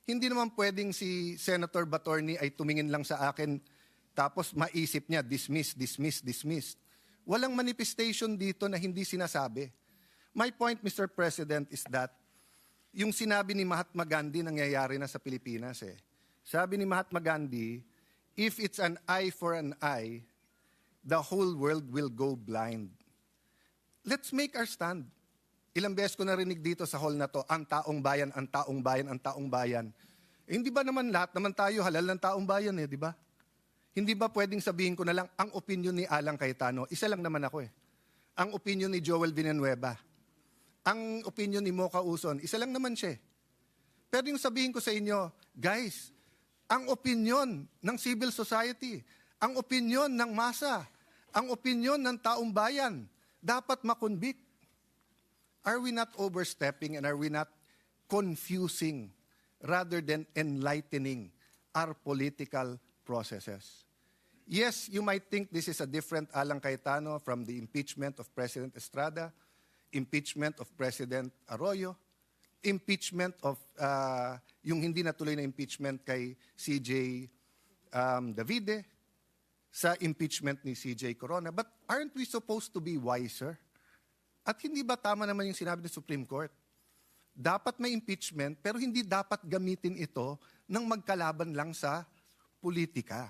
Hindi naman pwedeng si Senator Batorni ay tumingin lang sa akin tapos maisip niya, dismiss, dismiss, dismiss. Walang manifestation dito na hindi sinasabi. My point, Mr. President, is that yung sinabi ni Mahatma Gandhi nangyayari na sa Pilipinas eh. Sabi ni Mahatma Gandhi, if it's an eye for an eye, the whole world will go blind. Let's make our stand. Ilang beses ko narinig dito sa hall na to, ang taong bayan, ang taong bayan, ang taong bayan. Eh, hindi ba naman lahat naman tayo halal ng taong bayan eh, di ba? Hindi ba pwedeng sabihin ko na lang, ang opinion ni Alang Cayetano, isa lang naman ako eh. Ang opinion ni Joel Villanueva, ang opinion ni Mocha Uson, isa lang naman siya eh. Pero yung sabihin ko sa inyo, guys, ang opinion ng civil society, ang opinion ng masa, ang opinion ng taong bayan, dapat makonvict. Are we not overstepping and are we not confusing rather than enlightening our political processes? Yes, you might think this is a different Alang Cayetano from the impeachment of President Estrada, impeachment of President Arroyo, impeachment of yung hindi natuloy na impeachment kay CJ Davide, sa impeachment ni CJ Corona. But aren't we supposed to be wiser? At hindi ba tama naman yung sinabi ng Supreme Court? Dapat may impeachment, pero hindi dapat gamitin ito ng magkalaban lang sa politika.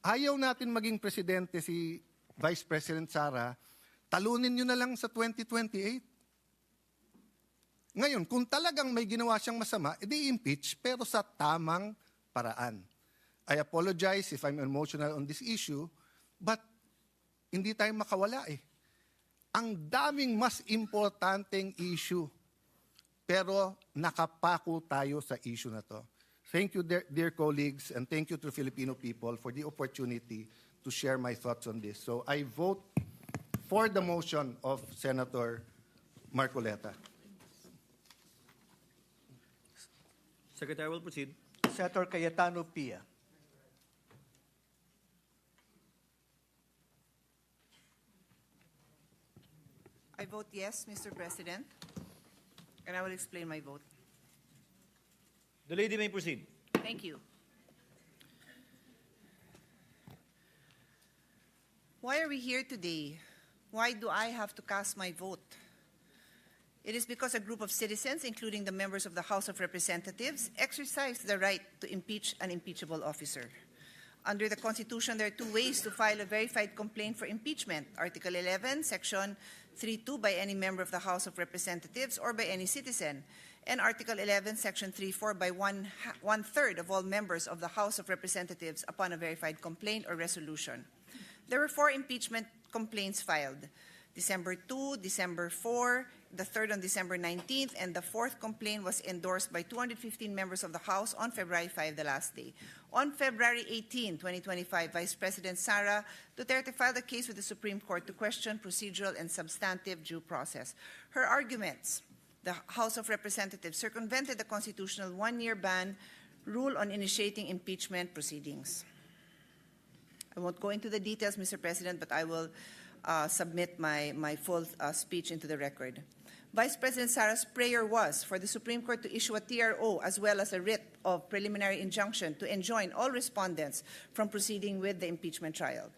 Ayaw natin maging presidente si Vice President Sara, talunin nyo na lang sa 2028. Ngayon, kung talagang may ginawa siyang masama, edi impeach, pero sa tamang paraan. I apologize if I'm emotional on this issue, but hindi tayo makawala eh. Ang daming mas importanteng issue, pero nakapako tayo sa issue na to. Thank you, dear colleagues, and thank you to the Filipino people for the opportunity to share my thoughts on this. So I vote for the motion of Senator Marcoleta. Secretary will proceed. Senator Cayetano Pia. I vote yes, Mr. President, and I will explain my vote. The lady may proceed. Thank you. Why are we here today? Why do I have to cast my vote? It is because a group of citizens, including the members of the House of Representatives, exercised the right to impeach an impeachable officer. Under the Constitution, there are two ways to file a verified complaint for impeachment. Article 11, Section 3.2 by any member of the House of Representatives or by any citizen, and Article 11, Section 3.4 by one-third of all members of the House of Representatives upon a verified complaint or resolution. There were 4 impeachment complaints filed. December 2, December 4, the third on December 19th, and the fourth complaint was endorsed by 215 members of the House on February 5, the last day. On February 18, 2025, Vice President Sara Duterte filed a case with the Supreme Court to question procedural and substantive due process. Her arguments: the House of Representatives circumvented the constitutional one-year ban rule on initiating impeachment proceedings. I won't go into the details, Mr. President, but I will submit my full speech into the record. Vice President Sara's prayer was for the Supreme Court to issue a TRO as well as a writ of preliminary injunction to enjoin all respondents from proceeding with the impeachment trial.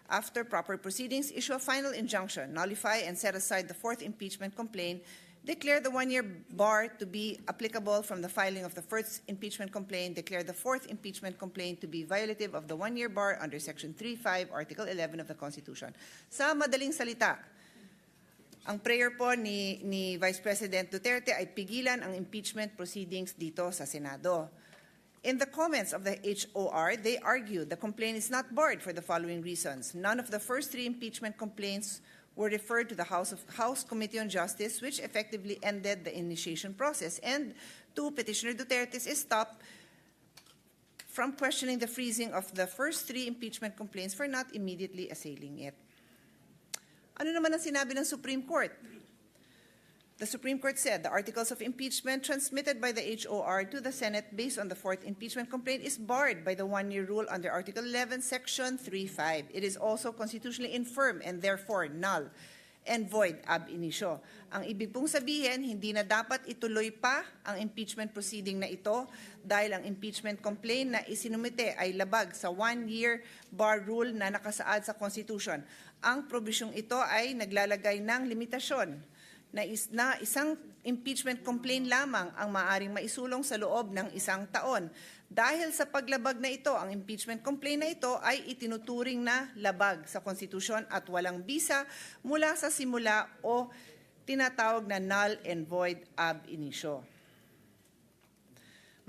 After proper proceedings, issue a final injunction, nullify and set aside the fourth impeachment complaint, declare the one-year bar to be applicable from the filing of the first impeachment complaint, declare the fourth impeachment complaint to be violative of the one-year bar under Section 3.5, Article 11 of the Constitution. Sa madaling salita, ang prayer po ni Vice President Duterte ay pigilan ang impeachment proceedings dito sa Senado. In the comments of the HOR, they argued the complaint is not barred for the following reasons. None of the first 3 impeachment complaints were referred to the House Committee on Justice, which effectively ended the initiation process. And 2, Petitioner Duterte is stopped from questioning the freezing of the first 3 impeachment complaints for not immediately assailing it. Ano naman ang sinabi ng Supreme Court? The Supreme Court said the articles of impeachment transmitted by the HOR to the Senate based on the fourth impeachment complaint is barred by the one-year rule under Article 11, Section 3.5. It is also constitutionally infirm and therefore null. and void ab initio. Ang ibig pong sabihin, hindi na dapat ituloy pa ang impeachment proceeding na ito dahil ang impeachment complaint na isinumite ay labag sa 1-year bar rule na nakasaad sa Constitution. Ang probisyong ito ay naglalagay ng limitasyon na isang impeachment complaint lamang ang maaaring maisulong sa loob ng 1 taon. Dahil sa paglabag na ito, ang impeachment complaint na ito ay itinuturing na labag sa konstitusyon at walang bisa mula sa simula o tinatawag na null and void ab initio.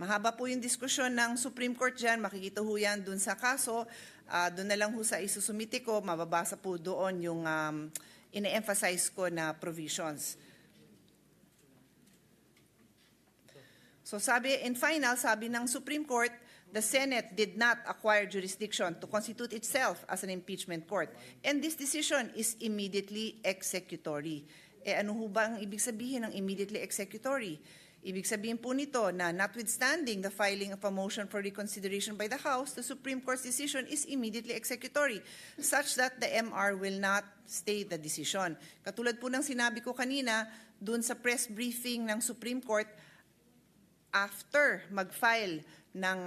Mahaba po yung diskusyon ng Supreme Court dyan, makikita ho yan dun sa kaso, dun na lang ho sa isusumite ko, mababasa po doon yung ine-emphasize ko na provisions. So in final, sabi ng Supreme Court, the Senate did not acquire jurisdiction to constitute itself as an impeachment court. And this decision is immediately executory. Ano ho ba ang ibig sabihin ng immediately executory? Ibig sabihin po nito na notwithstanding the filing of a motion for reconsideration by the House, the Supreme Court's decision is immediately executory, such that the MR will not stay the decision. Katulad po ng sinabi ko kanina, dun sa press briefing ng Supreme Court, after mag-file ng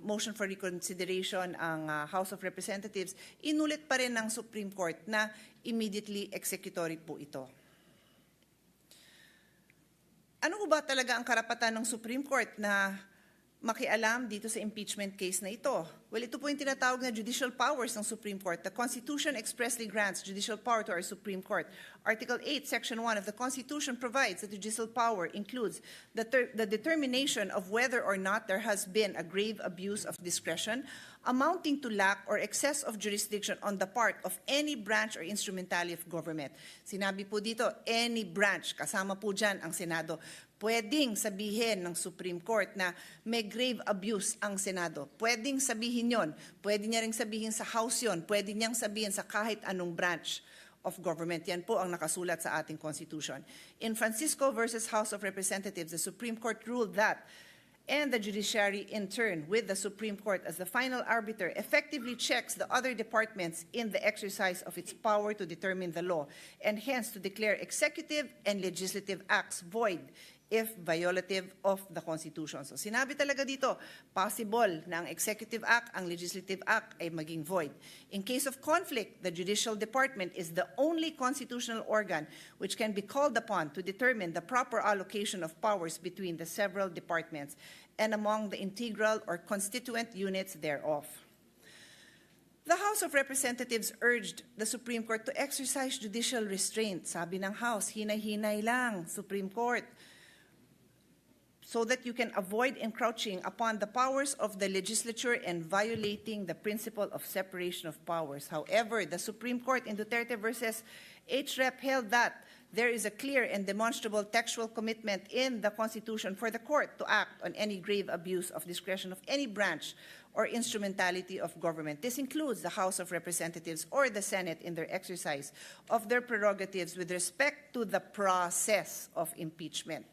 motion for reconsideration ang House of Representatives, inulit pa rin ng Supreme Court na immediately executory po ito. Ano ba talaga ang karapatan ng Supreme Court na makialam dito sa impeachment case na ito? Well, ito po yung tinatawag na judicial powers ng Supreme Court. The Constitution expressly grants judicial power to our Supreme Court. Article 8, Section 1 of the Constitution provides that judicial power includes the determination of whether or not there has been a grave abuse of discretion amounting to lack or excess of jurisdiction on the part of any branch or instrumentality of government. Sinabi po dito, any branch, kasama po dyan ang Senado. Pwedeng sabihin ng Supreme Court na may grave abuse ang Senado. Pwedeng sabihin yon. Pwede niya rin sabihin sa House yon. Pwede niyang sabihin sa kahit anong branch of government. Yan po ang nakasulat sa ating Constitution. In Francisco versus House of Representatives, the Supreme Court ruled that and the judiciary in turn with the Supreme Court as the final arbiter effectively checks the other departments in the exercise of its power to determine the law and hence to declare executive and legislative acts void if violative of the Constitution. So sinabi talaga dito, possible na ang Executive Act, ang Legislative Act ay maging void. In case of conflict, the Judicial Department is the only constitutional organ which can be called upon to determine the proper allocation of powers between the several departments and among the integral or constituent units thereof. The House of Representatives urged the Supreme Court to exercise judicial restraint. Sabi ng House, hinay-hinay lang, Supreme Court, so that you can avoid encroaching upon the powers of the legislature and violating the principle of separation of powers. However, the Supreme Court in Duterte versus HREP held that there is a clear and demonstrable textual commitment in the Constitution for the court to act on any grave abuse of discretion of any branch or instrumentality of government. This includes the House of Representatives or the Senate in their exercise of their prerogatives with respect to the process of impeachment.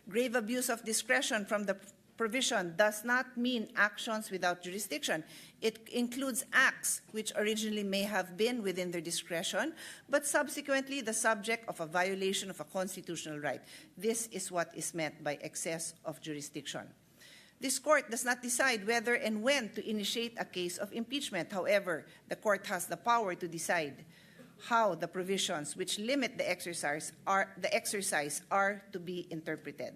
Grave abuse of discretion from the provision does not mean actions without jurisdiction. It includes acts which originally may have been within their discretion, but subsequently the subject of a violation of a constitutional right. This is what is meant by excess of jurisdiction. This court does not decide whether and when to initiate a case of impeachment. However, the court has the power to decide how the provisions which limit the exercise are to be interpreted.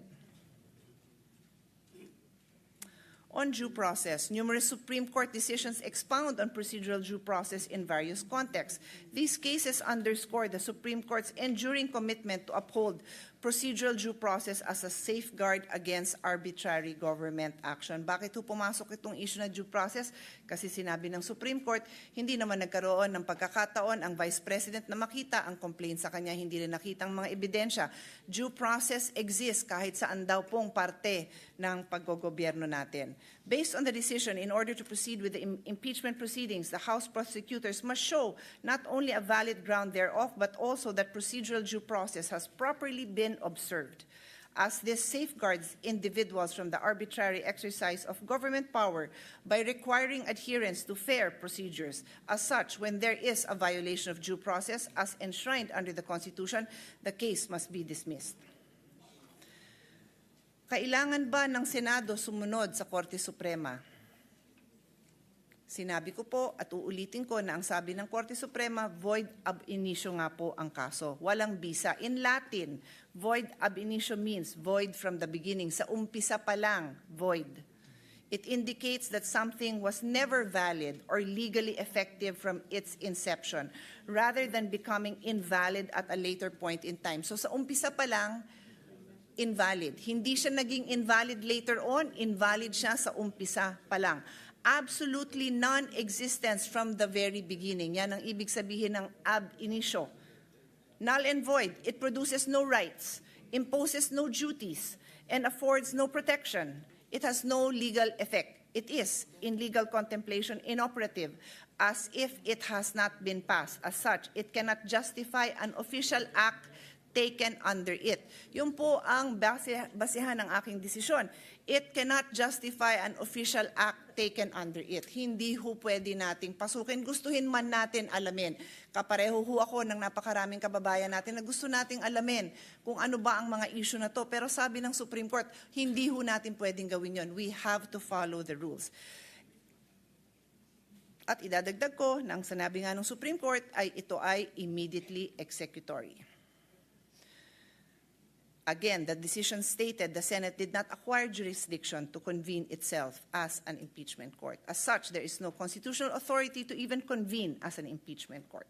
On due process, numerous Supreme Court decisions expound on procedural due process in various contexts. These cases underscore the Supreme Court's enduring commitment to uphold procedural due process as a safeguard against arbitrary government action. Bakit po pumasok itong issue na due process? Kasi sinabi ng Supreme Court, hindi naman nagkaroon ng pagkakataon ang Vice President na makita ang complaint sa kanya, hindi rin nakita ang mga ebidensya. Due process exists kahit saan daw pong parte ng paggogobyerno natin. Based on the decision, in order to proceed with the impeachment proceedings, the House prosecutors must show not only a valid ground thereof, but also that procedural due process has properly been observed. as this safeguards individuals from the arbitrary exercise of government power by requiring adherence to fair procedures. As such, when there is a violation of due process as enshrined under the Constitution, the case must be dismissed. Kailangan ba ng Senado sumunod sa Korte Suprema? Sinabi ko po at uulitin ko na ang sabi ng Korte Suprema, void ab initio nga po ang kaso. Walang bisa. In Latin, void ab initio means void from the beginning. Sa umpisa pa lang, void. It indicates that something was never valid or legally effective from its inception, rather than becoming invalid at a later point in time. So sa umpisa pa lang, invalid. Hindi siya naging invalid later on, invalid siya sa umpisa pa lang. Absolutely non-existence from the very beginning. Yan ang ibig sabihin ng ab initio. Null and void. It produces no rights, imposes no duties, and affords no protection. It has no legal effect. It is, in legal contemplation, inoperative, as if it has not been passed. As such, it cannot justify an official act taken under it. Yun po ang basihan ng aking desisyon. It cannot justify an official act taken under it. Hindi ho pwede nating pasukin. Gustuhin man natin alamin. Kapareho ho ako ng napakaraming kababayan natin na gusto nating alamin kung ano ba ang mga issue na to. Pero sabi ng Supreme Court, hindi ho natin pwedeng gawin yon. We have to follow the rules. At idadagdag ko, nang sinabi nga ng Supreme Court, ay ito ay immediately executory. Again, the decision stated the Senate did not acquire jurisdiction to convene itself as an impeachment court. As such, there is no constitutional authority to even convene as an impeachment court.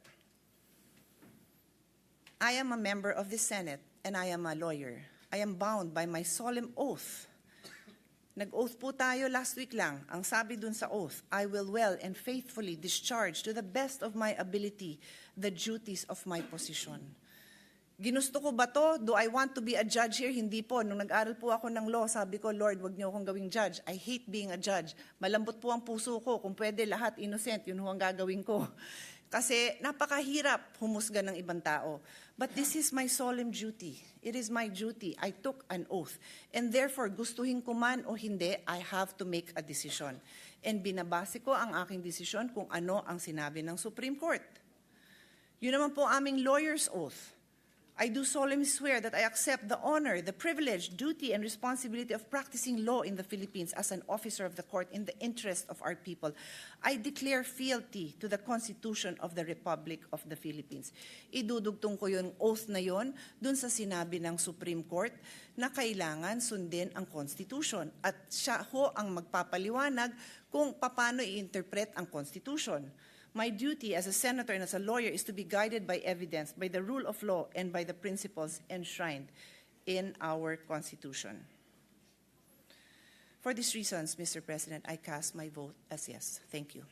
I am a member of the Senate and I am a lawyer. I am bound by my solemn oath. Nag-oath po tayo last week lang. Ang sabi dun sa oath, I will well and faithfully discharge to the best of my ability the duties of my position. Ginusto ko ba to? Do I want to be a judge here? Hindi po. Nung nag-aral po ako ng law, sabi ko, Lord, wag niyo akong gawing judge. I hate being a judge. Malambot po ang puso ko. Kung pwede, lahat innocent. Yun ho ang gagawin ko. Kasi napakahirap humusga ng ibang tao. But this is my solemn duty. It is my duty. I took an oath. And therefore, gustuhin ko man o hindi, I have to make a decision. And binabase ko ang aking desisyon kung ano ang sinabi ng Supreme Court. Yun naman po aming lawyer's oath. I do solemnly swear that I accept the honor, the privilege, duty, and responsibility of practicing law in the Philippines as an officer of the court in the interest of our people. I declare fealty to the Constitution of the Republic of the Philippines. Idudugtong ko yung oath na yon dun sa sinabi ng Supreme Court na kailangan sundin ang Constitution. At siya ho ang magpapaliwanag kung paano i-interpret ang Constitution. My duty as a senator and as a lawyer is to be guided by evidence, by the rule of law, and by the principles enshrined in our Constitution. For these reasons, Mr. President, I cast my vote as yes. Thank you.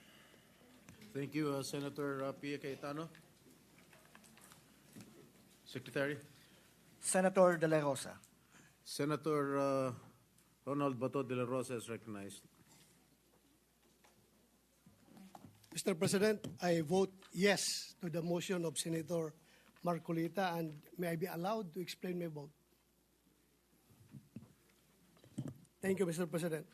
Thank you, Senator Pia Cayetano. Secretary. Senator De La Rosa. Senator Ronald Bato de la Rosa is recognized. Mr. President, I vote yes to the motion of Senator Marcolita, and may I be allowed to explain my vote? Thank you, Mr. President.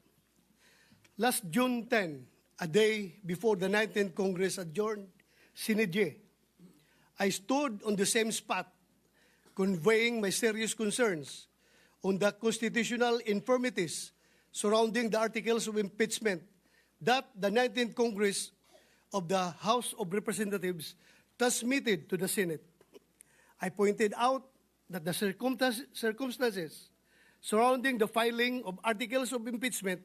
Last June 10, a day before the 19th Congress adjourned sine die, I stood on the same spot conveying my serious concerns on the constitutional infirmities surrounding the articles of impeachment that the 19th Congress of the House of Representatives transmitted to the Senate. I pointed out that the circumstances surrounding the filing of articles of impeachment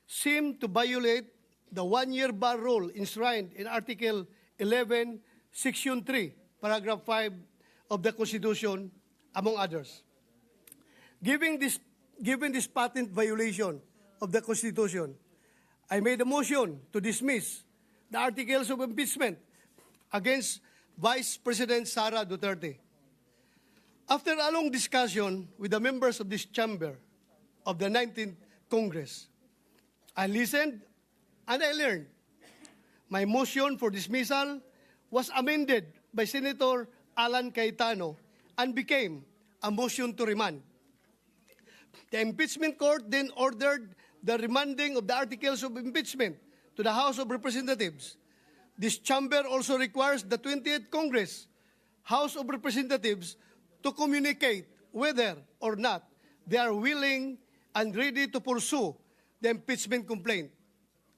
seem to violate the one-year bar rule enshrined in Article 11, Section 3, Paragraph 5 of the Constitution, among others. Given this patent violation of the Constitution, I made a motion to dismiss the articles of impeachment against Vice President Sara Duterte. After a long discussion with the members of this chamber of the 19th Congress, I listened and I learned. My motion for dismissal was amended by Senator Alan Cayetano and became a motion to remand. The impeachment court then ordered the remanding of the articles of impeachment to the House of Representatives. This chamber also requires the 20th Congress House of Representatives to communicate whether or not they are willing and ready to pursue the impeachment complaint,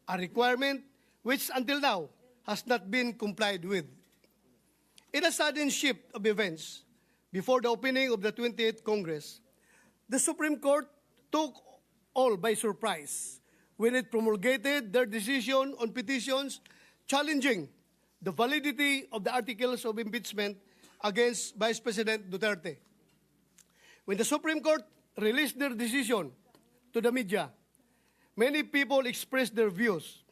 a requirement which until now has not been complied with. In a sudden shift of events, before the opening of the 28th Congress, the Supreme Court took all by surprise when it promulgated their decision on petitions challenging the validity of the articles of impeachment against Vice President Duterte. When the Supreme Court released their decision to the media, many people expressed their views.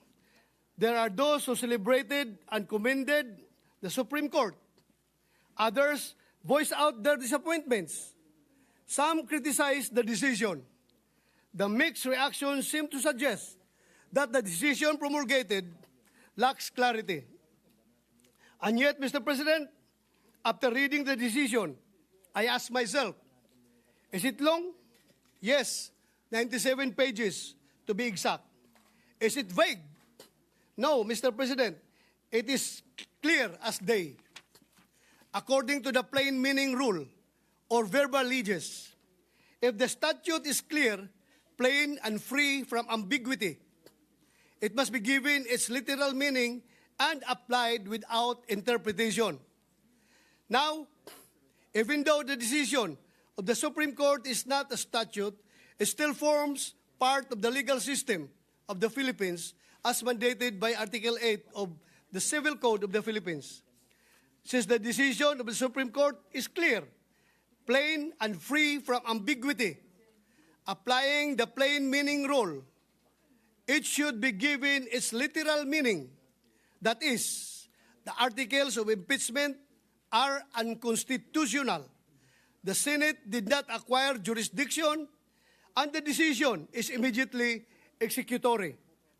There are those who celebrated and commended the Supreme Court. Others voiced out their disappointments. Some criticized the decision. The mixed reactions seem to suggest that the decision promulgated lacks clarity. And yet, Mr. President, after reading the decision, I asked myself, is it long? Yes, 97 pages to be exact. Is it vague? No, Mr. President, it is clear as day. According to the plain meaning rule or verbal leges, if the statute is clear, plain, and free from ambiguity, it must be given its literal meaning and applied without interpretation. Now, even though the decision of the Supreme Court is not a statute, it still forms part of the legal system of the Philippines as mandated by Article 8 of the Civil Code of the Philippines. Since the decision of the Supreme Court is clear, plain, and free from ambiguity, applying the plain meaning rule, it should be given its literal meaning. That is, the articles of impeachment are unconstitutional. The Senate did not acquire jurisdiction, and the decision is immediately executory.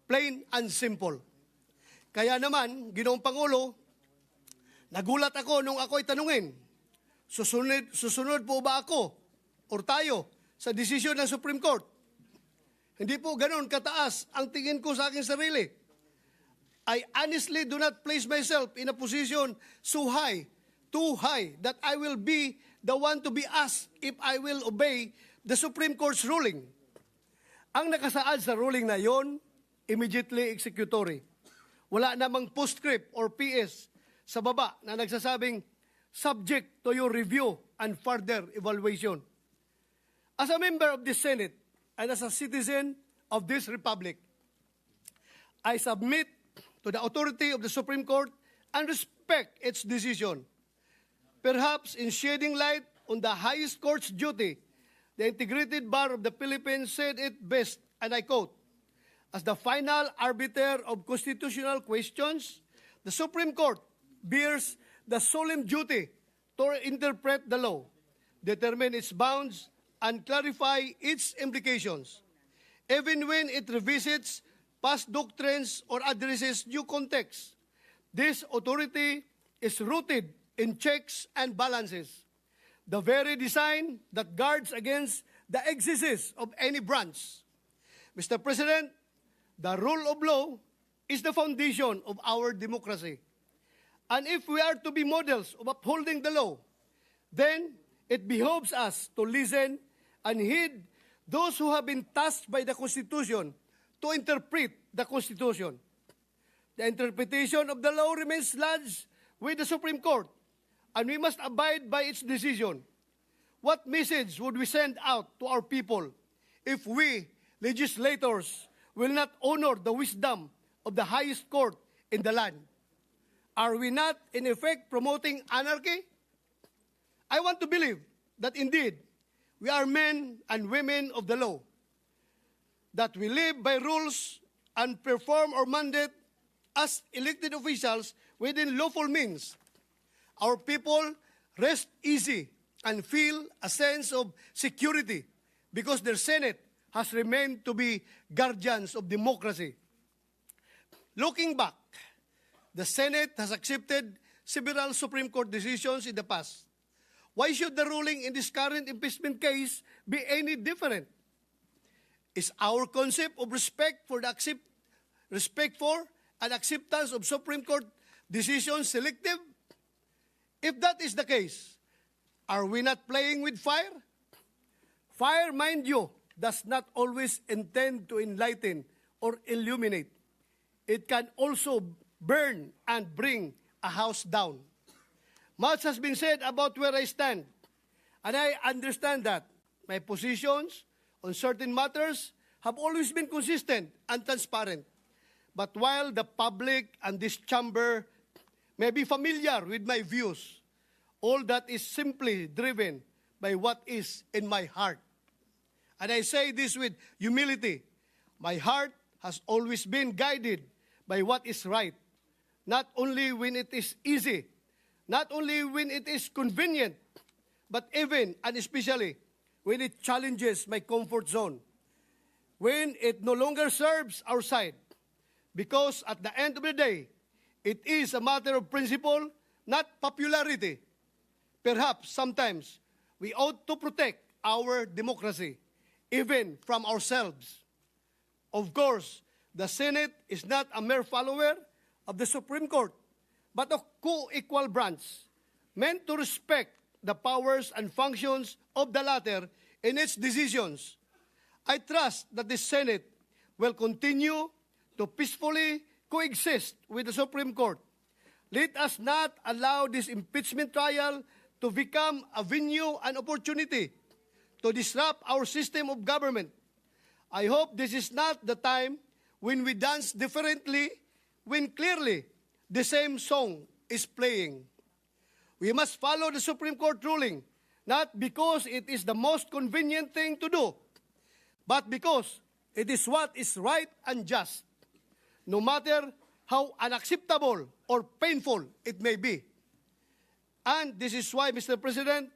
Plain and simple. Kaya naman, Ginoong Pangulo, nagulat ako nung ako'y tanungin, susunod po ba ako or tayo sa desisyon ng Supreme Court? Hindi po ganon kataas ang tingin ko sa aking sarili. I honestly do not place myself in a position so high, too high, that I will be the one to be asked if I will obey the Supreme Court's ruling. Ang nakasaad sa ruling na yon, immediately executory. Wala namang postscript or PS sa baba na nagsasabing subject to your review and further evaluation. As a member of the Senate and as a citizen of this republic, I submit to the authority of the Supreme Court and respect its decision. Perhaps in shedding light on the highest court's duty, the integrated bar of the Philippines said it best, and I quote, "As the final arbiter of constitutional questions, the Supreme Court bears the solemn duty to interpret the law, determine its bounds, and clarify its implications, even when it revisits past doctrines or addresses new context. This authority is rooted in checks and balances, the very design that guards against the excesses of any branch. Mr. President, the rule of law is the foundation of our democracy. And if we are to be models of upholding the law, then it behoves us to listen and heed those who have been tasked by the Constitution to interpret the Constitution. The interpretation of the law remains lodged with the Supreme Court, and we must abide by its decision. What message would we send out to our people if we, legislators, will not honor the wisdom of the highest court in the land? Are we not, in effect, promoting anarchy? I want to believe that indeed we are men and women of the law, that we live by rules and perform our mandate as elected officials within lawful means. Our people rest easy and feel a sense of security because their Senate has remained to be guardians of democracy. Looking back, the Senate has accepted several Supreme Court decisions in the past. Why should the ruling in this current impeachment case be any different? Is our concept of respect for and acceptance of Supreme Court decisions selective? If that is the case, are we not playing with fire? Fire, mind you, does not always intend to enlighten or illuminate. It can also burn and bring a house down. Much has been said about where I stand, and I understand that my positions on certain matters have always been consistent and transparent. But while the public and this chamber may be familiar with my views, all that is simply driven by what is in my heart. And I say this with humility. My heart has always been guided by what is right, not only when it is easy, not only when it is convenient, but even and especially when it challenges my comfort zone, when it no longer serves our side. Because at the end of the day, it is a matter of principle, not popularity. Perhaps sometimes we ought to protect our democracy, even from ourselves. Of course, the Senate is not a mere follower of the Supreme Court, but a co-equal branch, meant to respect the powers and functions of the latter in its decisions. I trust that the Senate will continue to peacefully coexist with the Supreme Court. Let us not allow this impeachment trial to become a venue and opportunity to disrupt our system of government. I hope this is not the time when we dance differently, when clearly the same song is playing. We must follow the Supreme Court ruling, not because it is the most convenient thing to do, but because it is what is right and just, no matter how unacceptable or painful it may be. And this is why, Mr. President,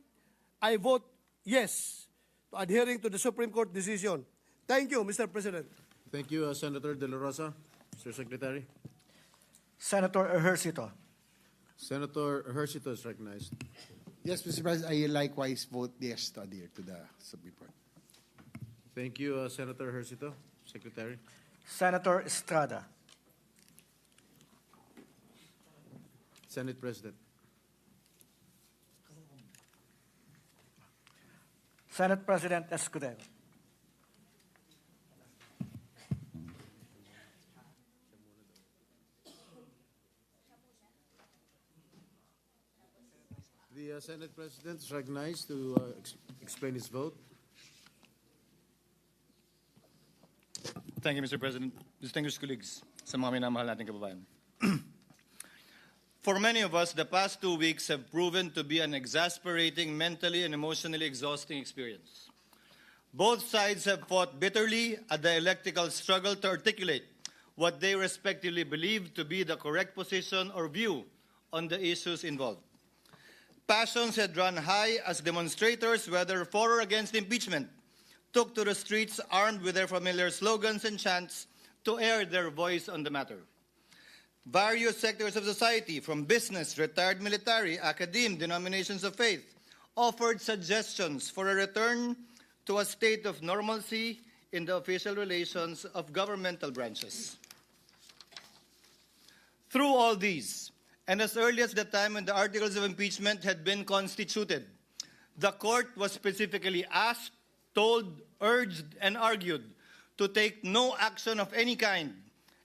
I vote yes to adhering to the Supreme Court decision. Thank you, Mr. President. Thank you, Senator De La Rosa. Mr. Secretary. Senator Ejercito. Senator Ejercito is recognized. Yes, Mr. President, I likewise vote yes to adhere to the Supreme Court. Thank you, Senator Ejercito. Secretary. Senator Estrada. Senate President. Senate President Escudero. The Senate President is recognized to explain his vote. Thank you, Mr. President. Distinguished colleagues, sa mga minamahal nating kababayan. For many of us, the past 2 weeks have proven to be an exasperating, mentally and emotionally exhausting experience. Both sides have fought bitterly at the electoral struggle to articulate what they respectively believe to be the correct position or view on the issues involved. Passions had run high as demonstrators, whether for or against impeachment, took to the streets armed with their familiar slogans and chants to air their voice on the matter. Various sectors of society, from business, retired military, academe, denominations of faith, offered suggestions for a return to a state of normalcy in the official relations of governmental branches. Through all these, and as early as the time when the articles of impeachment had been constituted, the court was specifically asked, told, urged, and argued to take no action of any kind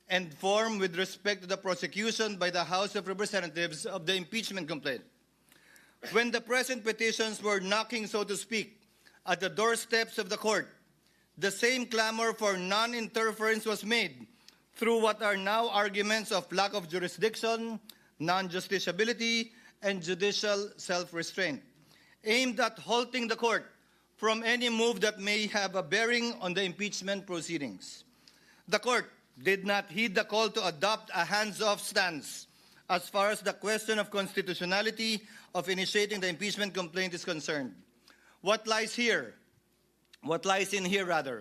and form with respect to the prosecution by the House of Representatives of the impeachment complaint. When the present petitions were knocking, so to speak, at the doorsteps of the court, the same clamor for non-interference was made through what are now arguments of lack of jurisdiction, non-justiciability, and judicial self-restraint, aimed at halting the court from any move that may have a bearing on the impeachment proceedings. The court did not heed the call to adopt a hands-off stance as far as the question of constitutionality of initiating the impeachment complaint is concerned. What lies in here,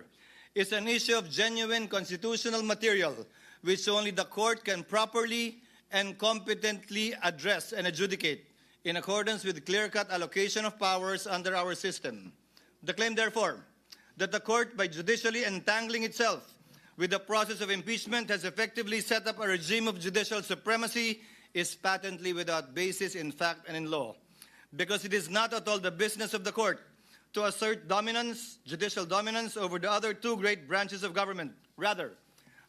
is an issue of genuine constitutional material which only the court can properly and competently address and adjudicate in accordance with clear-cut allocation of powers under our system. The claim, therefore, that the court, by judicially entangling itself with the process of impeachment, has effectively set up a regime of judicial supremacy is patently without basis in fact and in law, because it is not at all the business of the court to assert dominance, judicial dominance, over the other two great branches of government. Rather,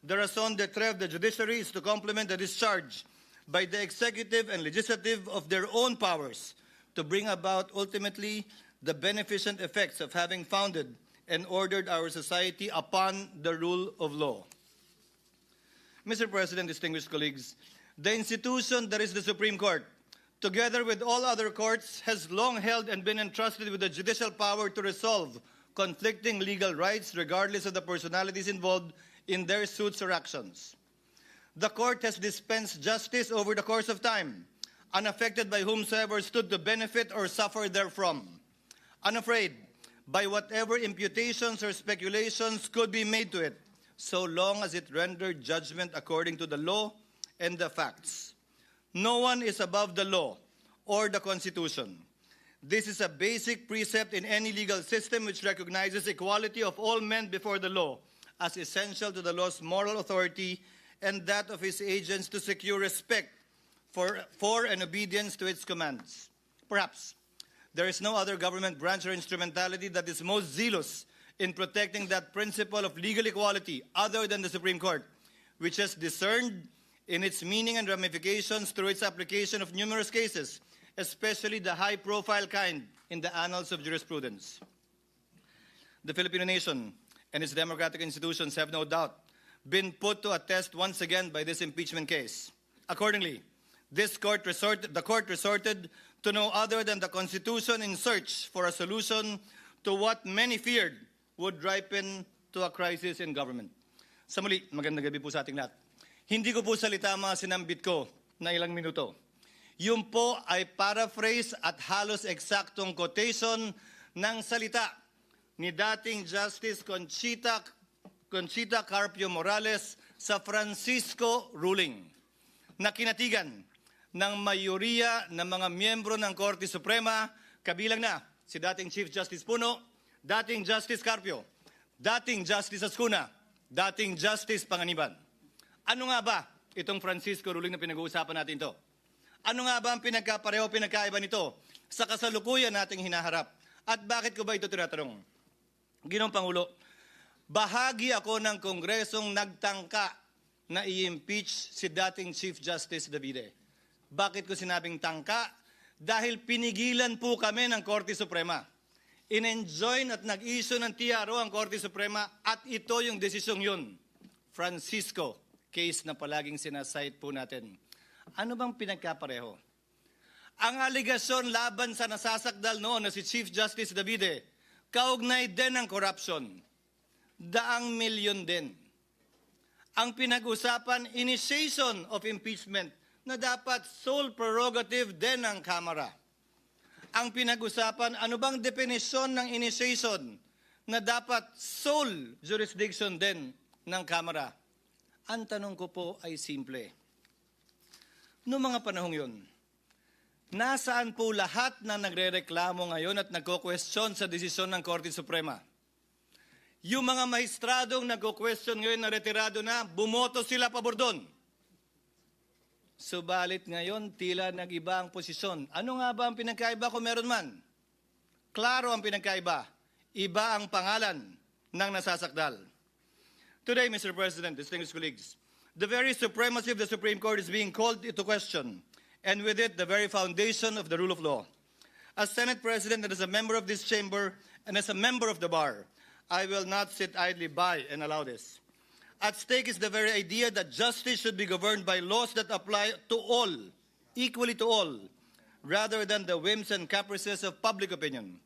the raison d'etre of the judiciary is to complement the discharge by the executive and legislative of their own powers to bring about ultimately the beneficent effects of having founded and ordered our society upon the rule of law. Mr. President, distinguished colleagues, the institution that is the Supreme Court, together with all other courts, has long held and been entrusted with the judicial power to resolve conflicting legal rights regardless of the personalities involved in their suits or actions. The court has dispensed justice over the course of time, unaffected by whomsoever stood to benefit or suffer therefrom, unafraid by whatever imputations or speculations could be made to it, so long as it rendered judgment according to the law and the facts. No one is above the law or the Constitution. This is a basic precept in any legal system which recognizes equality of all men before the law as essential to the law's moral authority and that of its agents to secure respect for and obedience to its commands. Perhaps there is no other government branch or instrumentality that is most zealous in protecting that principle of legal equality other than the Supreme Court, which has discerned in its meaning and ramifications through its application of numerous cases, especially the high-profile kind in the annals of jurisprudence. The Filipino nation and its democratic institutions have no doubt been put to a test once again by this impeachment case. Accordingly, the court resorted to no other than the Constitution in search for a solution to what many feared would ripen to a crisis in government. Sa muli, magandang gabi po sa ating lahat. Hindi ko po salita mga sinambit ko na ilang minuto. Yun po ay paraphrase at halos eksaktong quotation ng salita ni dating Justice Conchita Carpio Morales sa Francisco ruling na kinatigan ng mayoriya ng mga miyembro ng Korte Suprema, kabilang na si dating Chief Justice Puno, dating Justice Carpio, dating Justice Ascuna, dating Justice Panganiban. Ano nga ba itong Francisco ruling na pinag-uusapan natin ito? Ano nga ba ang pinagkapareho, pinagkaiba nito sa kasalukuyan nating hinaharap? At bakit ko ba ito tinatanong? Ginoong Pangulo, bahagi ako ng Kongresong nagtangka na i-impeach si dating Chief Justice Davide. Bakit ko sinabing tangka? Dahil pinigilan po kami ng Korte Suprema. In-enjoin at nag-issue ng TRO ang Korte Suprema at ito yung desisyong yun. Francisco, case na palaging sinasite po natin. Ano bang pinagkapareho? Ang aligasyon laban sa nasasakdal noon na si Chief Justice Davide, kaugnay din ng corruption. Daang milyon din. Ang pinag-usapan, initiation of impeachment, na dapat sole prerogative din ng Kamara. Ang pinag-usapan, ano bang definisyon ng initiation na dapat sole jurisdiction din ng Kamara? Ang tanong ko po ay simple. Noong mga panahong yun, nasaan po lahat na nagrereklamo ngayon at nagko-question sa desisyon ng Korte Suprema? Yung mga mahistradong nagko-question ngayon na retirado na, bumoto sila pabor doon. Subalit ngayon, tila nag-iba ang posisyon. Ano nga ba ang pinagkaiba kung meron man? Klaro ang pinagkaiba. Iba ang pangalan ng nasasakdal. Today, Mr. President, distinguished colleagues, the very supremacy of the Supreme Court is being called into question, and with it, the very foundation of the rule of law. As Senate President and as a member of this chamber and as a member of the bar, I will not sit idly by and allow this. At stake is the very idea that justice should be governed by laws that apply to all, equally to all, rather than the whims and caprices of public opinion.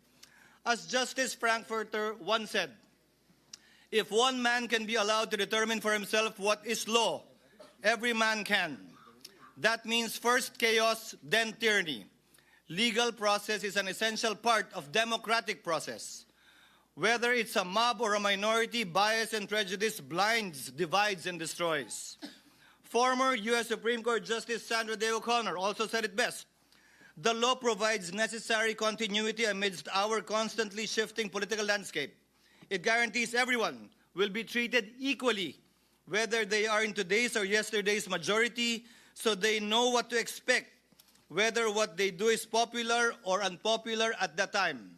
As Justice Frankfurter once said, if one man can be allowed to determine for himself what is law, every man can. That means first chaos, then tyranny. Legal process is an essential part of democratic process. Whether it's a mob or a minority, bias and prejudice blinds, divides, and destroys. Former U.S. Supreme Court Justice Sandra Day O'Connor also said it best. The law provides necessary continuity amidst our constantly shifting political landscape. It guarantees everyone will be treated equally, whether they are in today's or yesterday's majority, so they know what to expect, whether what they do is popular or unpopular at that time.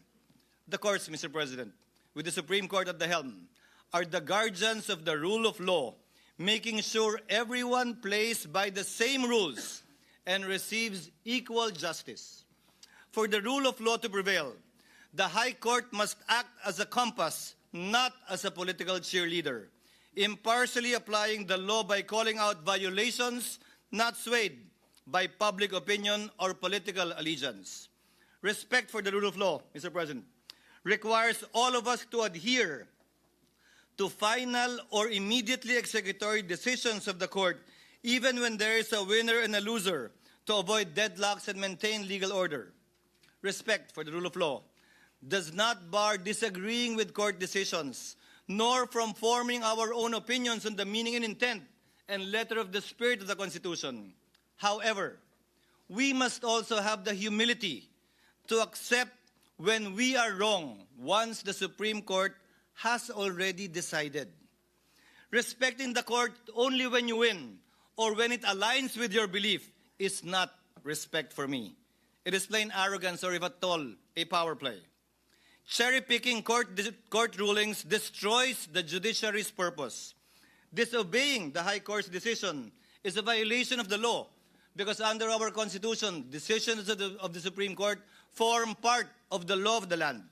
The courts, Mr. President, with the Supreme Court at the helm, are the guardians of the rule of law, making sure everyone plays by the same rules and receives equal justice. For the rule of law to prevail, the High Court must act as a compass, not as a political cheerleader, impartially applying the law by calling out violations, not swayed by public opinion or political allegiance. Respect for the rule of law, Mr. President, requires all of us to adhere to final or immediately executory decisions of the court, even when there is a winner and a loser, to avoid deadlocks and maintain legal order. Respect for the rule of law does not bar disagreeing with court decisions, nor from forming our own opinions on the meaning and intent and letter of the spirit of the Constitution. However, we must also have the humility to accept when we are wrong once the Supreme Court has already decided. Respecting the court only when you win or when it aligns with your belief is not respect for me. It is plain arrogance, or if at all, a power play. Cherry-picking court rulings destroys the judiciary's purpose. Disobeying the High Court's decision is a violation of the law, because under our Constitution, decisions of the Supreme Court form part of the law of the land.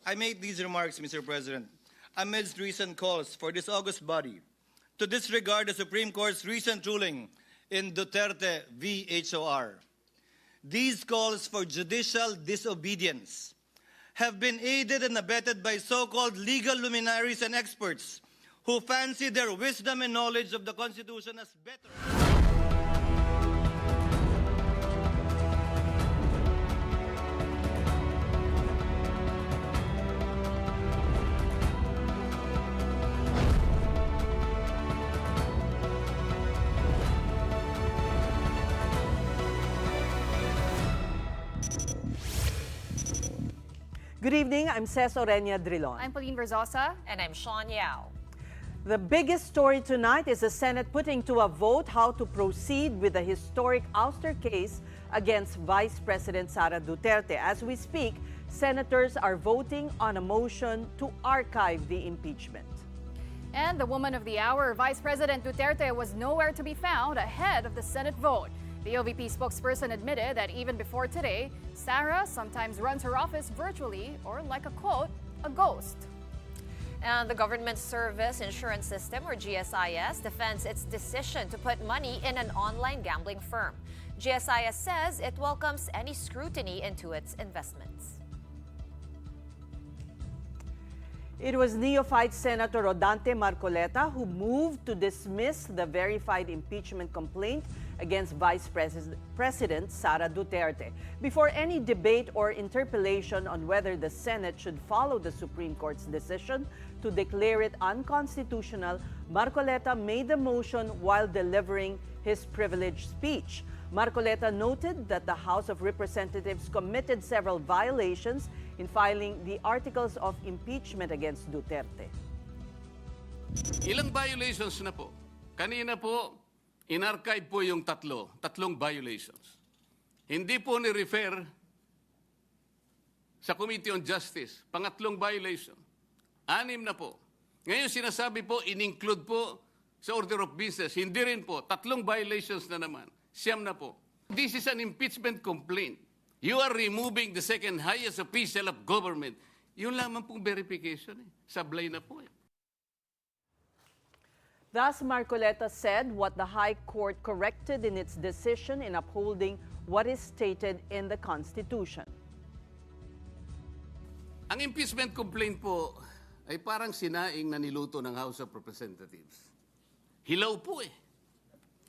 I made these remarks, Mr. President, amidst recent calls for this august body to disregard the Supreme Court's recent ruling in Duterte v. HOR. These calls for judicial disobedience have been aided and abetted by so-called legal luminaries and experts who fancy their wisdom and knowledge of the Constitution as better. Good evening, I'm Ces Orenia Drilon. I'm Pauline Verzosa. And I'm Sean Yao. The biggest story tonight is the Senate putting to a vote how to proceed with the historic ouster case against Vice President Sara Duterte. As we speak, senators are voting on a motion to archive the impeachment. And the woman of the hour, Vice President Duterte, was nowhere to be found ahead of the Senate vote. The OVP spokesperson admitted that even before today, Sara sometimes runs her office virtually or, like a quote, a ghost. And the Government Service Insurance System, or GSIS, defends its decision to put money in an online gambling firm. GSIS says it welcomes any scrutiny into its investments. It was neophyte Senator Rodante Marcoleta who moved to dismiss the verified impeachment complaint against Vice President Sara Duterte. Before any debate or interpellation on whether the Senate should follow the Supreme Court's decision to declare it unconstitutional, Marcoleta made the motion while delivering his privileged speech. Marcoleta noted that the House of Representatives committed several violations in filing the articles of impeachment against Duterte. Ilang violations na po? Kanina po, in-archive po yung tatlong violations. Hindi po ni-refer sa Committee on Justice, pangatlong violation. 6 na po. Ngayon sinasabi po, in-include po sa Order of Business. Hindi rin po, 3 violations na naman. 9 na po. This is an impeachment complaint. You are removing the second highest official of government. Yun lamang pong verification. Sablay na po. Thus, Marcoleta said what the High Court corrected in its decision in upholding what is stated in the Constitution. Ang impeachment complaint po ay parang sinaing na niluto ng House of Representatives. Hilaw po eh.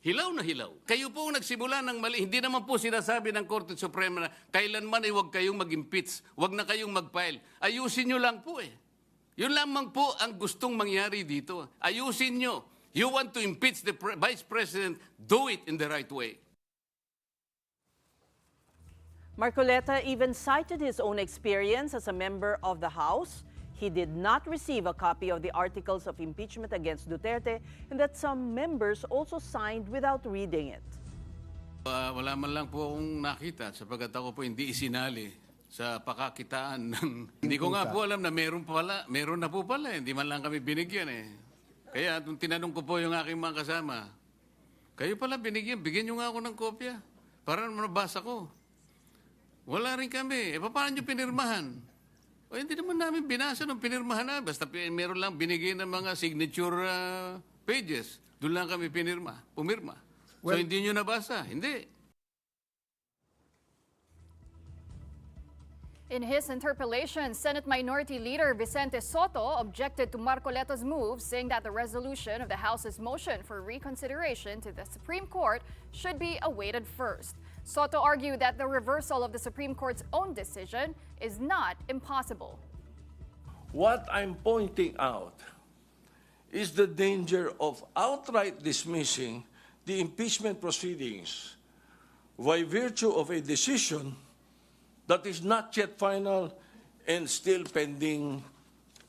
Hilaw na hilaw. Kayo po nagsimula ng mali. Hindi naman po sinasabi ng Korte Suprema na kailanman ay huwag kayong mag-impeach, huwag na kayong mag-file. Ayusin nyo lang po eh. Yun lamang po ang gustong mangyari dito. Ayusin nyo. You want to impeach the Vice President, do it in the right way. Marcoleta even cited his own experience as a member of the House. he did not receive a copy of the articles of impeachment against Duterte and that some members also signed without reading it. Wala man lang po akong nakita sapagkat ako po hindi isinali sa pakakitaan ng... Hindi ko nga po alam na meron na po pala. Hindi man lang kami binigyan eh. Kaya nung tinanong ko po yung aking mga kasama, kayo pala binigyan, bigyan nyo nga ako ng kopya para mabasa ko. Wala rin kami. Paano nyo pinirmahan? Hindi naman namin binasa nung pinirmahan na. Basta meron lang binigay ng mga signature pages. Doon lang kami pumirma. So hindi nyo nabasa? Hindi. In his interpellation, Senate Minority Leader Vicente Soto objected to Marcoleta's move, saying that the resolution of the House's motion for reconsideration to the Supreme Court should be awaited first. Soto argued that the reversal of the Supreme Court's own decision is not impossible. What I'm pointing out is the danger of outright dismissing the impeachment proceedings by virtue of a decision that is not yet final and still pending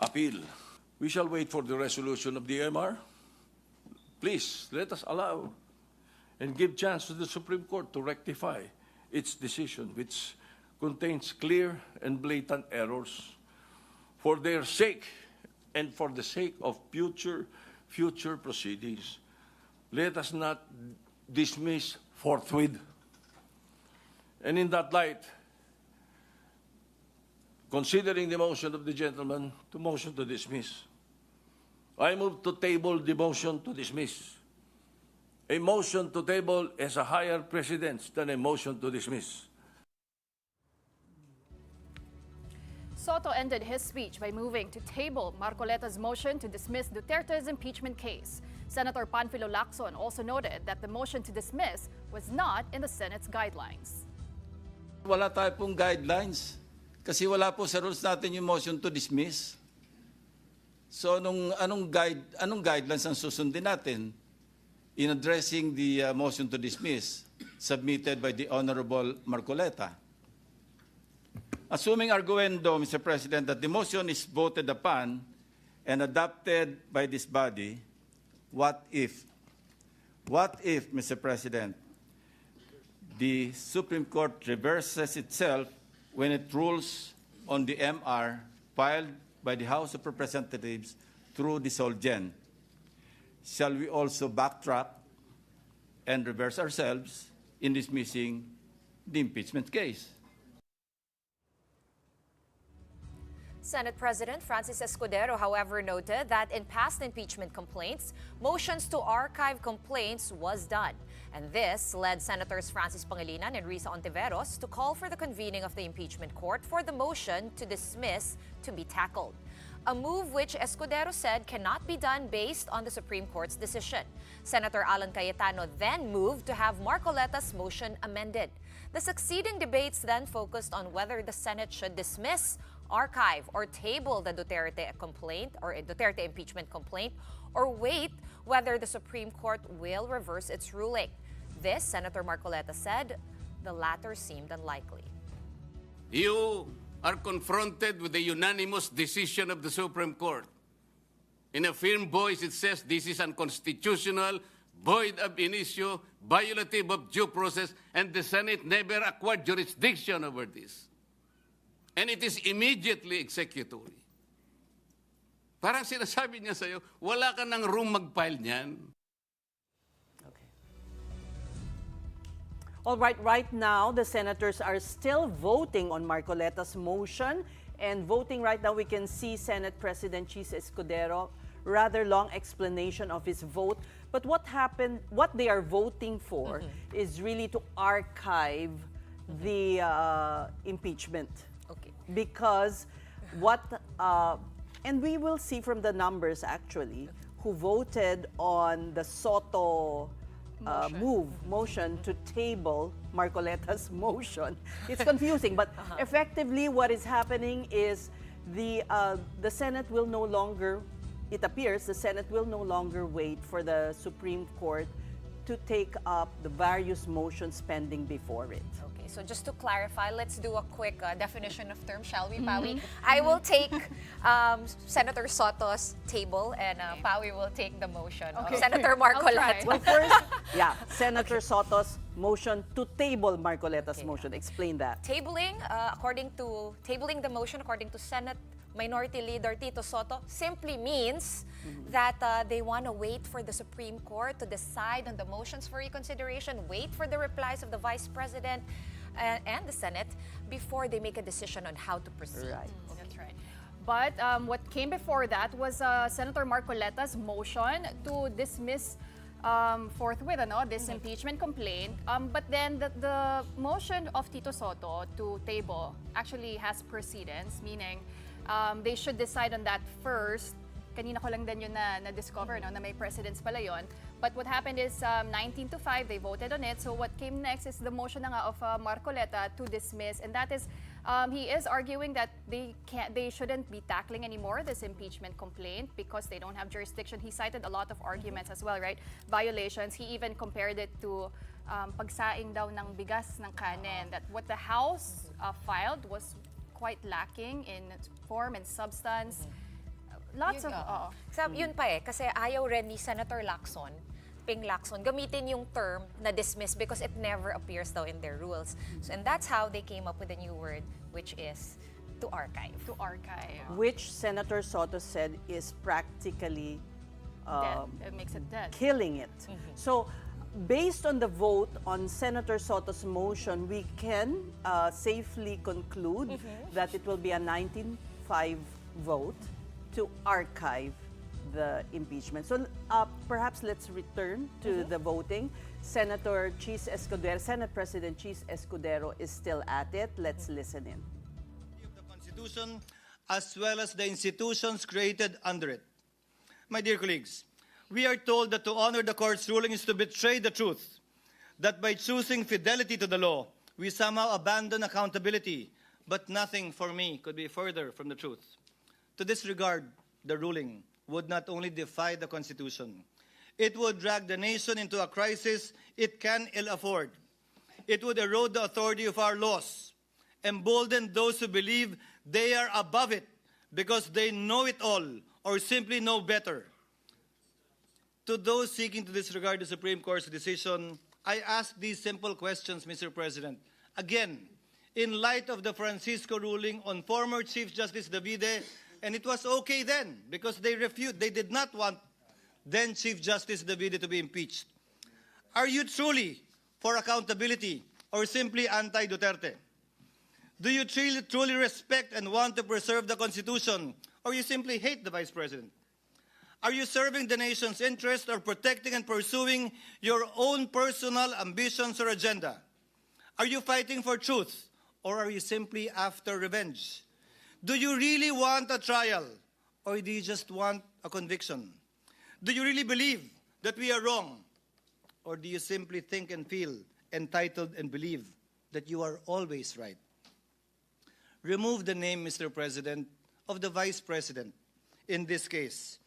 appeal. We shall wait for the resolution of the MR. Please, let us allow and give chance to the Supreme Court to rectify its decision, which contains clear and blatant errors. For their sake and for the sake of future proceedings, let us not dismiss forthwith. And in that light, considering the motion of the gentleman to motion to dismiss, I move to table the motion to dismiss. A motion to table has a higher precedence than a motion to dismiss. Soto ended his speech by moving to table Marcoleta's motion to dismiss Duterte's impeachment case. Senator Panfilo Lacson also noted that the motion to dismiss was not in the Senate's guidelines. Wala tayo pong guidelines kasi wala po sa rules natin yung motion to dismiss. So anong guidelines ang susundin natin in addressing the motion to dismiss submitted by the Honorable Marcoleta? Assuming arguendo, Mr. President, that the motion is voted upon and adopted by this body, what if, Mr. President, the Supreme Court reverses itself when it rules on the MR filed by the House of Representatives through the Solgen? Shall we also backtrack and reverse ourselves in dismissing the impeachment case? Senate President Francis Escudero, however, noted that in past impeachment complaints, motions to archive complaints was done. And this led Senators Francis Pangilinan and Risa Ontiveros to call for the convening of the impeachment court for the motion to dismiss to be tackled. A move which Escudero said cannot be done based on the Supreme Court's decision. Senator Alan Cayetano then moved to have Marcoleta's motion amended. The succeeding debates then focused on whether the Senate should dismiss, archive, or table the Duterte complaint or a Duterte impeachment complaint, or wait whether the Supreme Court will reverse its ruling. This, Senator Marcoleta said, the latter seemed unlikely. You are confronted with the unanimous decision of the Supreme Court. In a firm voice, it says this is unconstitutional, void ab initio, violative of due process, and the Senate never acquired jurisdiction over this. And it is immediately executory. Parang sinasabi niya sa'yo, wala ka ng room mag-file niyan. Okay. All right now, the senators are still voting on Marcoleta's motion. And voting right now, we can see Senate President Chis Escudero, rather long explanation of his vote. But what they are voting for is really to archive the impeachment. Okay. Because and we will see from the numbers actually, who voted on the Soto motion to table Marcoleta's motion. It's confusing, but effectively what is happening is the Senate will no longer, it appears the Senate will no longer wait for the Supreme Court to take up the various motions pending before it. Okay, so just to clarify, let's do a quick definition of term, shall we, Pawi? I will take Senator Soto's table, and Pawi will take the motion of Senator Marcoleta. Well, first, Senator Soto's motion to table Marcoleta's motion. Explain that. Tabling the motion according to Senate Minority Leader Tito Soto simply means that they want to wait for the Supreme Court to decide on the motions for reconsideration, wait for the replies of the Vice President and the Senate before they make a decision on how to proceed. Right. That's right. But what came before that was Senator Marcoleta's motion to dismiss forthwith this impeachment complaint. But then the motion of Tito Soto to table actually has precedence, meaning they should decide on that first. Kanina ko lang din yun na-discover, na may precedence pala yun. But what happened is 19-5, they voted on it. So what came next is the motion na nga of Marcoleta to dismiss. And that is, he is arguing that they shouldn't be tackling anymore this impeachment complaint because they don't have jurisdiction. He cited a lot of arguments as well, right? Violations. He even compared it to pagsaing daw ng bigas ng kanin. That what the House filed was quite lacking in form and substance. Lots of... Yun pa kasi ayaw rin ni Senator Lacson, Ping Lacson, gamitin yung term na dismiss because it never appears daw in their rules. So, and that's how they came up with a new word, which is to archive. To archive. Which Senator Soto said is practically Dead. It makes it dead. killing it. So, based on the vote on Senator Soto's motion, we can safely conclude that it will be a 19-5 vote to archive the impeachment. So perhaps let's return to the voting. Senator Chis Escudero, Senate President Chis Escudero is still at it. Let's listen in. Of the Constitution as well as the institutions created under it. My dear colleagues, we are told that to honor the court's ruling is to betray the truth, that by choosing fidelity to the law, we somehow abandon accountability, but nothing for me could be further from the truth. To disregard the ruling would not only defy the Constitution, it would drag the nation into a crisis it can ill afford. It would erode the authority of our laws, embolden those who believe they are above it because they know it all or simply know better. To those seeking to disregard the Supreme Court's decision, I ask these simple questions, Mr. President. Again, in light of the Francisco ruling on former Chief Justice Davide, and it was okay then because they did not want then Chief Justice Davide to be impeached. Are you truly for accountability or simply anti-Duterte? Do you truly respect and want to preserve the Constitution or you simply hate the Vice President? Are you serving the nation's interest or protecting and pursuing your own personal ambitions or agenda? Are you fighting for truth or are you simply after revenge? Do you really want a trial or do you just want a conviction? Do you really believe that we are wrong or do you simply think and feel entitled and believe that you are always right? Remove the name, Mr. President, of the Vice President in this case.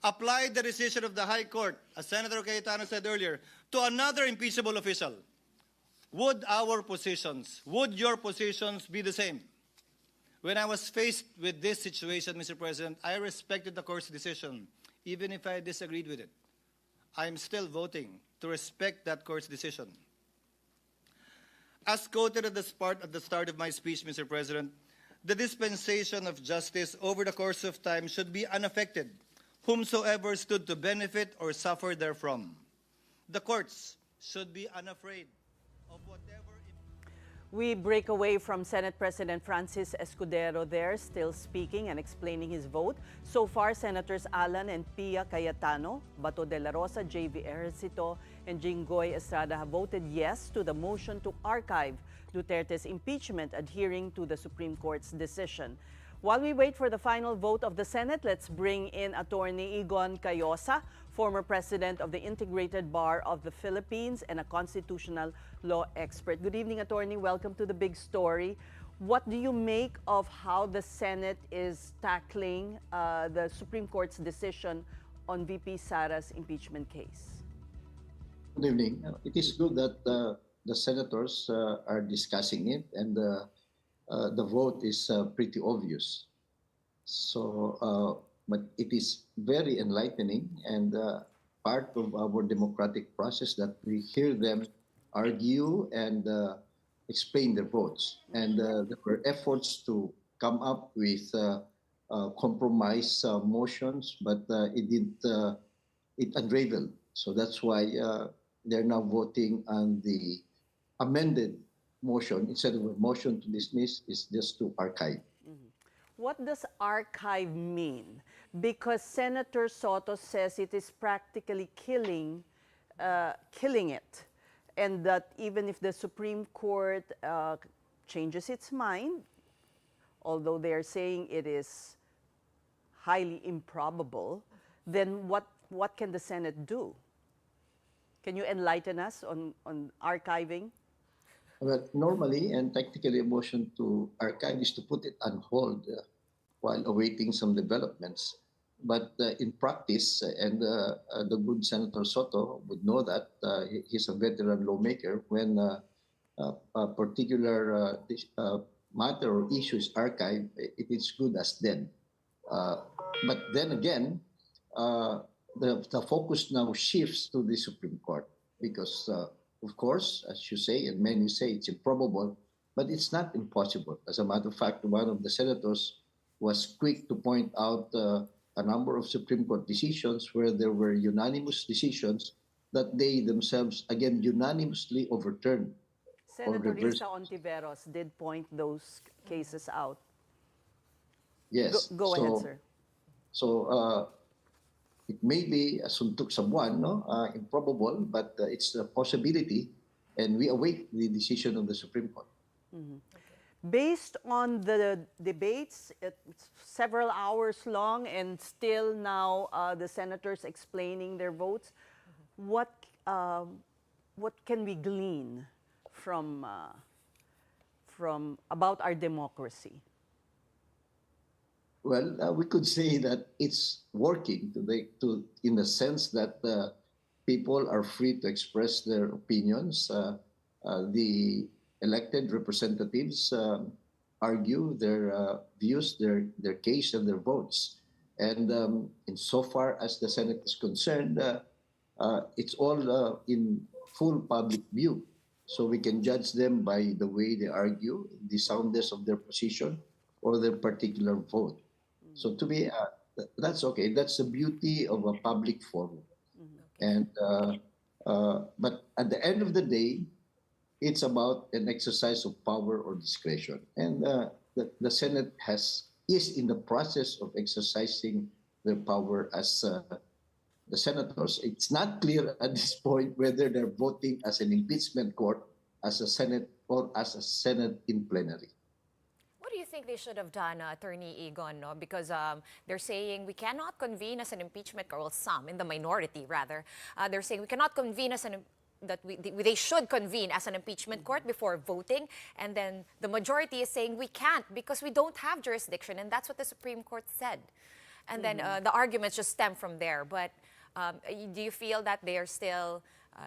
Apply the decision of the High Court, as Senator Cayetano said earlier, to another impeachable official. Would your positions be the same? When I was faced with this situation, Mr. President, I respected the court's decision, even if I disagreed with it. I am still voting to respect that court's decision. As quoted at the start of my speech, Mr. President, the dispensation of justice over the course of time should be unaffected, whomsoever stood to benefit or suffer therefrom. The courts should be unafraid of whatever... We break away from Senate President Francis Escudero there, still speaking and explaining his vote. So far, Senators Alan and Pia Cayetano, Bato de la Rosa, J.V. Ejercito, and Jinggoy Estrada have voted yes to the motion to archive Duterte's impeachment, adhering to the Supreme Court's decision. While we wait for the final vote of the Senate, let's bring in Attorney Igon Cayosa, former president of the Integrated Bar of the Philippines and a constitutional law expert. Good evening, Attorney. Welcome to The Big Story. What do you make of how the Senate is tackling the Supreme Court's decision on VP Sara's impeachment case? Good evening. It is good that the senators are discussing it, and the vote is pretty obvious. So, but it is very enlightening and part of our democratic process that we hear them argue and explain their votes. And there were efforts to come up with compromise motions, but it unraveled. So that's why they're now voting on the amended motion instead of a motion to dismiss. Is just to archive. What does archive mean? Because Senator Soto says it is practically killing it, and that even if the Supreme Court changes its mind, although they're saying it is highly improbable, then what can the Senate do? Can you enlighten us on archiving? Well, normally and technically, a motion to archive is to put it on hold while awaiting some developments. But in practice, and the good Senator Soto would know that he's a veteran lawmaker, when a particular matter or issue is archived, it is good as dead. But then again, the focus now shifts to the Supreme Court because, of course, as you say, and many say, it's improbable, but it's not impossible. As a matter of fact, one of the senators was quick to point out a number of Supreme Court decisions where there were unanimous decisions that they themselves, again, unanimously overturned. Senator Risa Ontiveros did point those cases out. Yes. Go ahead, sir. So it may be a suntok sa buwan, no? Improbable, but it's a possibility, and we await the decision of the Supreme Court. Mm-hmm. Based on the debates, it's several hours long, and still now the senators explaining their votes, what can we glean from about our democracy? Well, we could say that it's working in the sense that people are free to express their opinions. The elected representatives argue their views, their case, and their votes. And insofar as the Senate is concerned, it's all in full public view. So we can judge them by the way they argue, the soundness of their position, or their particular vote. So to me, that's okay. That's the beauty of a public forum. And but at the end of the day, it's about an exercise of power or discretion. And the Senate is in the process of exercising their power as the senators. It's not clear at this point whether they're voting as an impeachment court, as a Senate, or as a Senate in plenary. What do you think they should have done, Attorney Egon? No? Because they're saying we cannot convene as an impeachment court. Well, some in the minority rather, they're saying we cannot convene as they should convene as an impeachment court before voting, and then the majority is saying we can't because we don't have jurisdiction, and that's what the Supreme Court said. And then the arguments just stem from there. But do you feel that they are still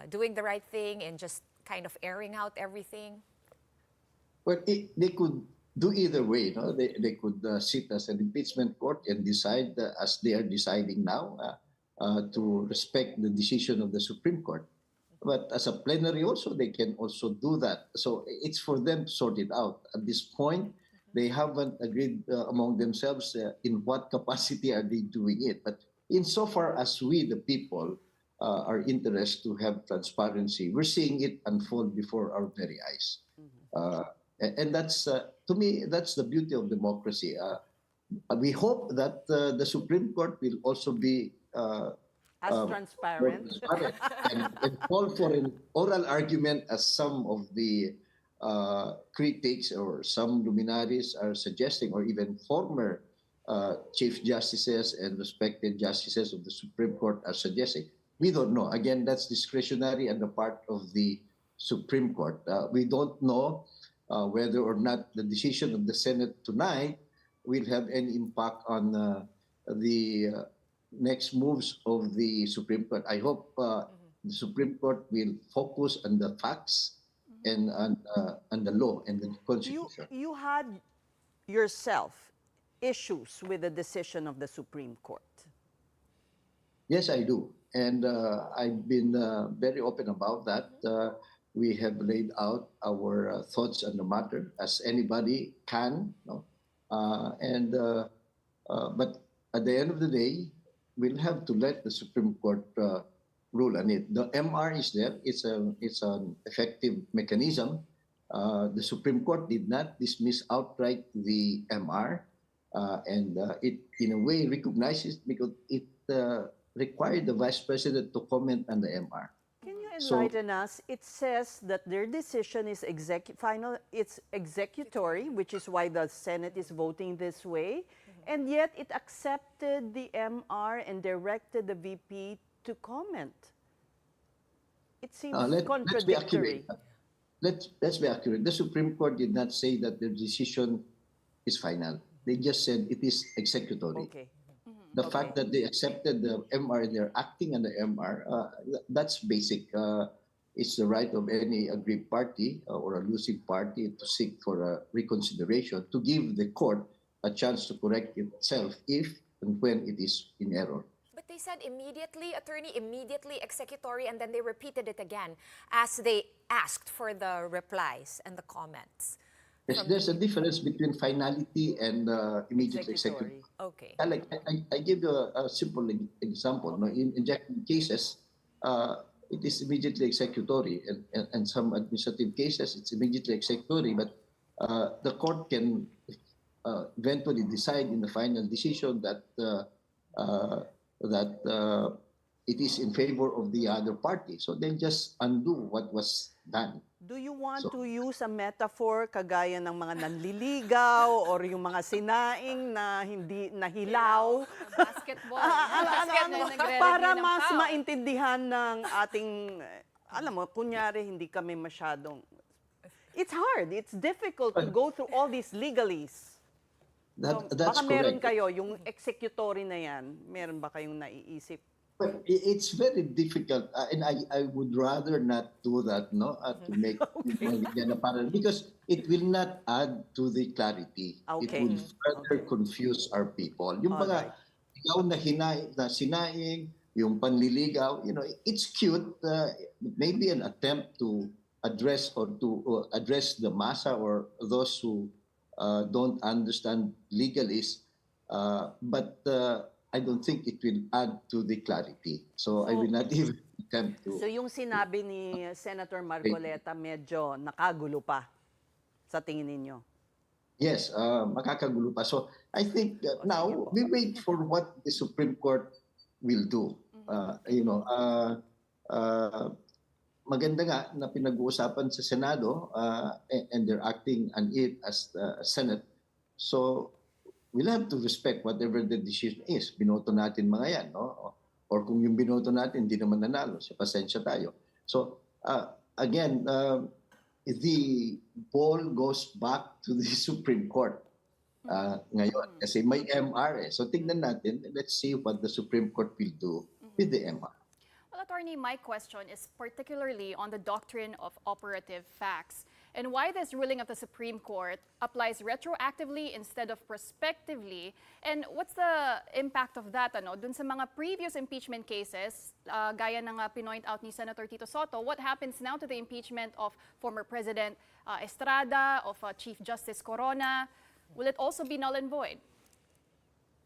doing the right thing and just kind of airing out everything? Well, they could do either way. No? They could sit as an impeachment court and decide, as they are deciding now, to respect the decision of the Supreme Court. But as a plenary also, they can also do that. So it's for them to sort it out. At this point, they haven't agreed among themselves in what capacity are they doing it. But insofar as we, the people, are interested to have transparency, we're seeing it unfold before our very eyes. And that's, to me, that's the beauty of democracy. We hope that the Supreme Court will also be as transparent and call for an oral argument, as some of the critics or some luminaries are suggesting, or even former chief justices and respected justices of the Supreme Court are suggesting. We don't know. Again, that's discretionary on the part of the Supreme Court. We don't know whether or not the decision of the Senate tonight will have any impact on the next moves of the Supreme Court. I hope the Supreme Court will focus on the facts and on the law and the Constitution. You had yourself issues with the decision of the Supreme Court. Yes, I do. And I've been very open about that. We have laid out our thoughts on the matter, as anybody can. No? But at the end of the day, we'll have to let the Supreme Court rule on it. The MR is there. It's an effective mechanism. The Supreme Court did not dismiss outright the MR, and it, in a way, recognizes because it required the Vice President to comment on the MR. Can you enlighten us? It says that their decision is final. It's executory, which is why the Senate is voting this way, and yet it accepted the MR and directed the VP to comment. It seems contradictory. Let's be accurate. The Supreme Court did not say that their decision is final. They just said it is executory. Okay. The fact that they accepted the MR and they're acting on the MR, that's basic. It's the right of any aggrieved party or a losing party to seek for a reconsideration, to give the court a chance to correct itself if and when it is in error. But they said immediately, attorney, immediately executory, and then they repeated it again as they asked for the replies and the comments. There's a difference between finality and immediate executory. Okay. I give you a simple example. No? In injecting cases, it is immediately executory, and some administrative cases, it's immediately executory, but the court can eventually decide in the final decision that it is in favor of the other party. So they just undo what was done. Do you want to use a metaphor kagaya ng mga nanliligaw or yung mga sinaing na hindi nahilaw? Basketball. Para mas maintindihan ng ating, alam mo, kunyari hindi kami masyadong... It's hard, it's difficult to go through all these legalese. That's baka meron correct. kayo, yung executory na yan, meron ba kayong naiisip? But it's very difficult, and I would rather not do that, no, to make because it will not add to the clarity. Okay. It will further confuse our people. Yung mga ikaw na sinaing, yung panliligaw, it's cute. Maybe an attempt to address the massa or those who don't understand legalese, but I don't think it will add to the clarity. So I will not even attempt to... So yung sinabi ni Senator Marcoleta medyo nakagulo pa sa tingin ninyo? Yes, makakagulo pa. So I think now we wait for what the Supreme Court will do. Maganda nga na pinag-uusapan sa Senado and they're acting on it as the Senate. So we'll have to respect whatever the decision is. Binoto natin mga yan, no? Or kung yung binoto natin, hindi naman nanalo, so pasensya tayo. So, again, the ball goes back to the Supreme Court ngayon. Kasi may MR eh. So, tingnan natin, let's see what the Supreme Court will do with the MR. Well, Attorney, my question is particularly on the doctrine of operative facts and why this ruling of the Supreme Court applies retroactively instead of prospectively. And what's the impact of that? Dun sa mga previous impeachment cases, gaya ng pinoint out ni Senator Tito Soto, what happens now to the impeachment of former President Estrada, of Chief Justice Corona? Will it also be null and void?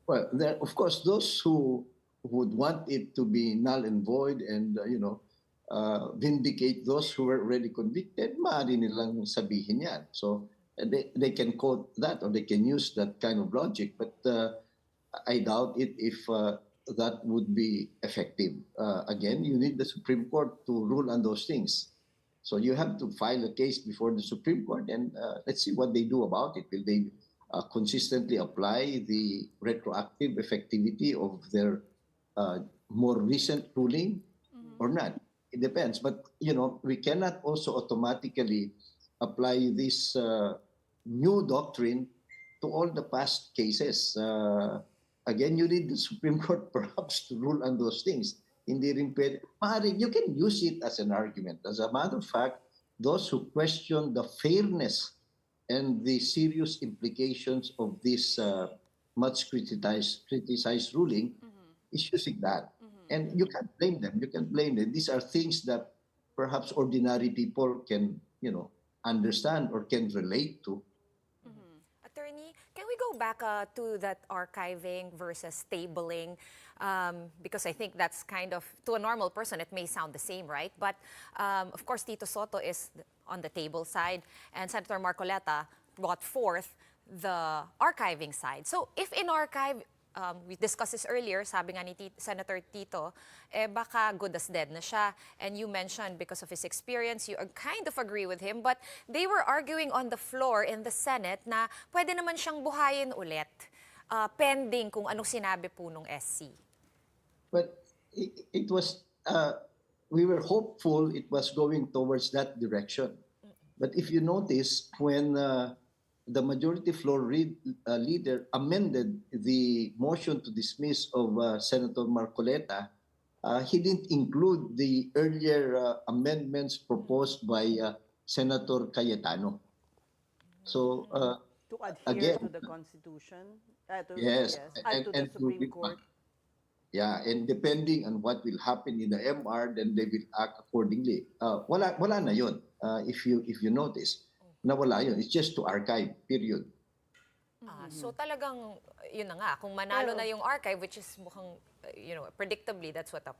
Well, of course, those who would want it to be null and void and, vindicate those who were already convicted, maaari nilang sabihin yan. So they can quote that or they can use that kind of logic, but I doubt it if that would be effective. Again, you need the Supreme Court to rule on those things. So you have to file a case before the Supreme Court and let's see what they do about it. Will they consistently apply the retroactive effectivity of their more recent ruling or not? It depends. But, we cannot also automatically apply this new doctrine to all the past cases. Again, you need the Supreme Court perhaps to rule on those things. hindi rin pwede. Maaaring, you can use it as an argument. As a matter of fact, those who question the fairness and the serious implications of this much criticized ruling is using that. And you can't blame them. You can't blame them. These are things that perhaps ordinary people can, understand or can relate to. Attorney, can we go back to that archiving versus tabling? Because I think that's kind of, to a normal person, it may sound the same, right? But of course, Tito Soto is on the table side, and Senator Marcoleta brought forth the archiving side. So if in archive, we discussed this earlier, sabi nga ni Senator Tito, baka good as dead na siya. And you mentioned because of his experience, you kind of agree with him, but they were arguing on the floor in the Senate na pwede naman siyang buhayin ulit, pending kung anong sinabi po nung SC. But it was, we were hopeful it was going towards that direction. But if you notice, when the majority floor leader amended the motion to dismiss of Senator Marcoleta, he didn't include the earlier amendments proposed by Senator Cayetano. So, to adhere again, to the Constitution? yes, And to the Supreme Court? Yeah, and depending on what will happen in the MR, then they will act accordingly. Wala na yun, if you notice. Nawala yun. It's just to archive, period. So talagang, yun na nga, kung manalo na yung archive, which is mukhang, predictably,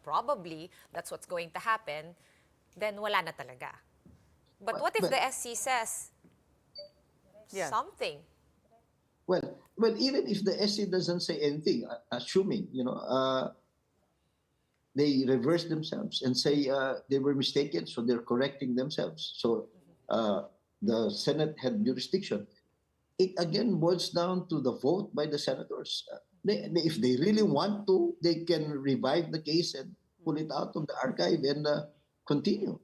probably, that's what's going to happen, then wala na talaga. But what if the SC says something? Well, even if the SC doesn't say anything, assuming, they reverse themselves and say they were mistaken, so they're correcting themselves. So, the Senate had jurisdiction. It again boils down to the vote by the senators. If they really want to, they can revive the case and pull it out of the archive and continue.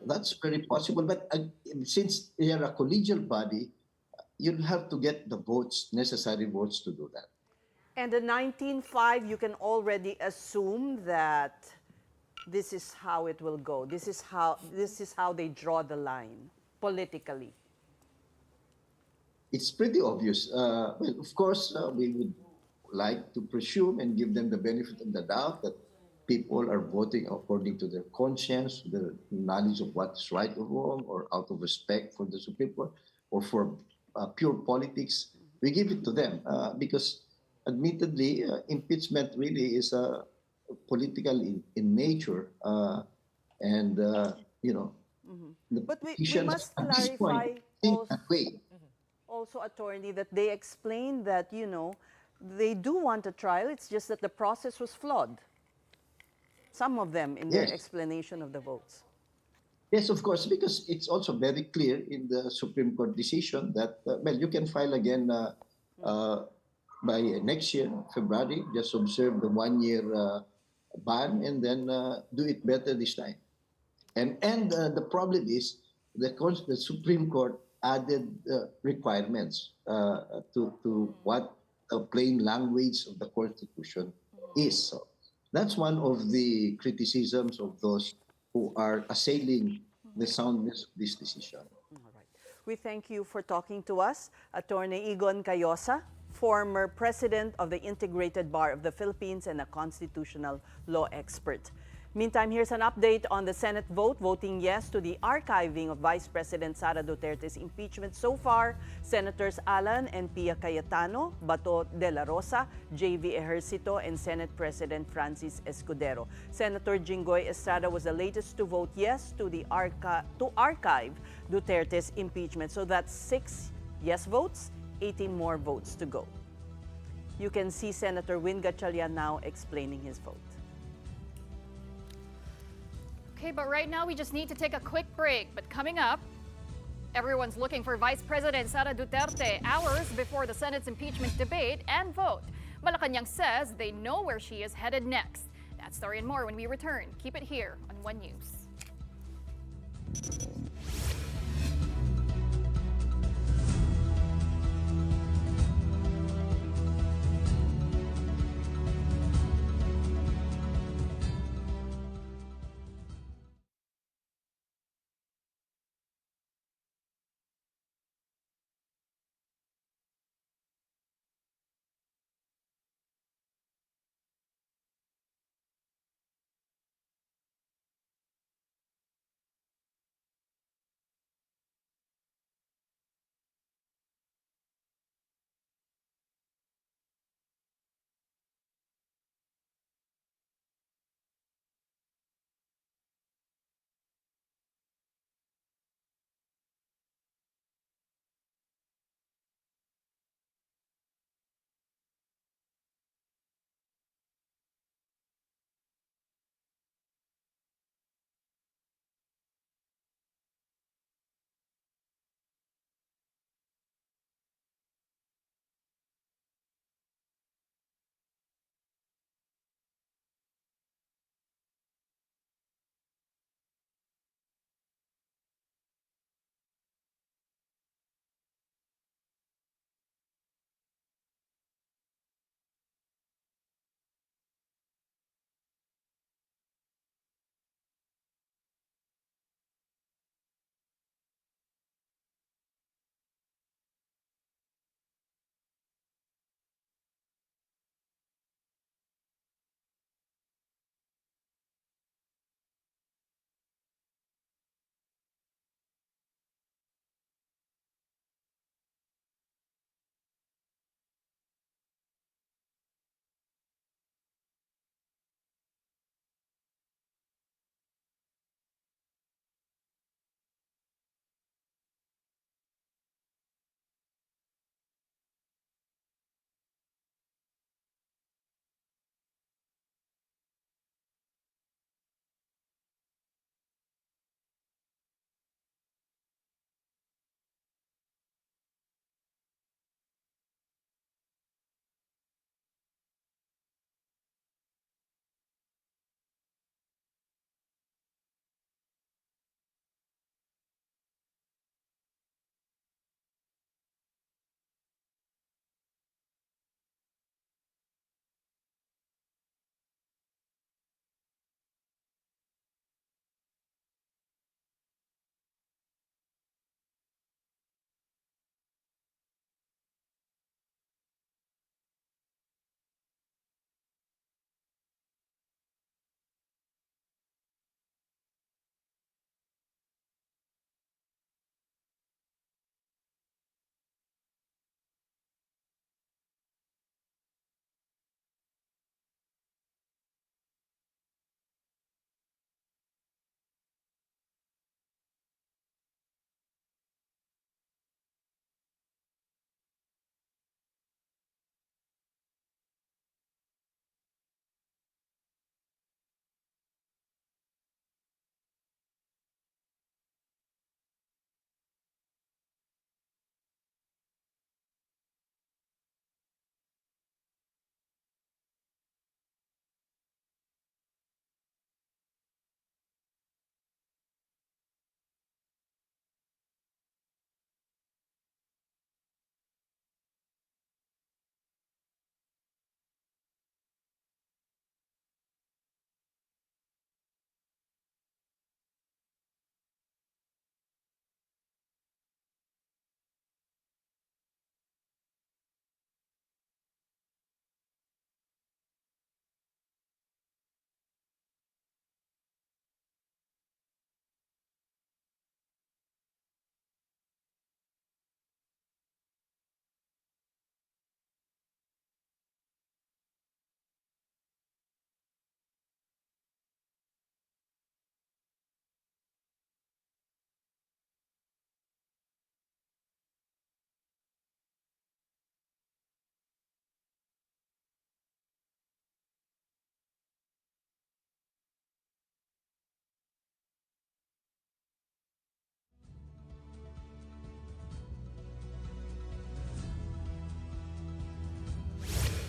That's very possible. But since they are a collegial body, you'll have to get the necessary votes to do that. And the 19.5, you can already assume that this is how it will go. This is how they draw the line politically. It's pretty obvious. Well, of course, we would like to presume and give them the benefit of the doubt that people are voting according to their conscience, their knowledge of what's right or wrong, or out of respect for the Supreme Court, or for pure politics. We give it to them because, admittedly, impeachment really is political in nature, and But we must clarify also, Attorney, that they explained that, they do want a trial. It's just that the process was flawed. Some of them in their explanation of the votes. Yes, of course, because it's also very clear in the Supreme Court decision that, you can file again by next year, February, just observe the 1-year ban and then do it better this time. And the problem is the Supreme Court added requirements to what the plain language of the Constitution is. So that's one of the criticisms of those who are assailing the soundness of this decision. All right. We thank you for talking to us, Attorney Igon Cayosa, former president of the Integrated Bar of the Philippines and a constitutional law expert. Meantime, here's an update on the Senate vote, voting yes to the archiving of Vice President Sara Duterte's impeachment. So far, Senators Alan and Pia Cayetano, Bato de la Rosa, J.V. Ejercito, and Senate President Francis Escudero. Senator Jinggoy Estrada was the latest to vote yes to the archive Duterte's impeachment. So that's 6 yes votes, 18 more votes to go. You can see Senator Win Gatchalian now explaining his vote. Okay, but right now we just need to take a quick break. But coming up, everyone's looking for Vice President Sara Duterte hours before the Senate's impeachment debate and vote. Malacanang says they know where she is headed next. That story and more when we return. Keep it here on One News.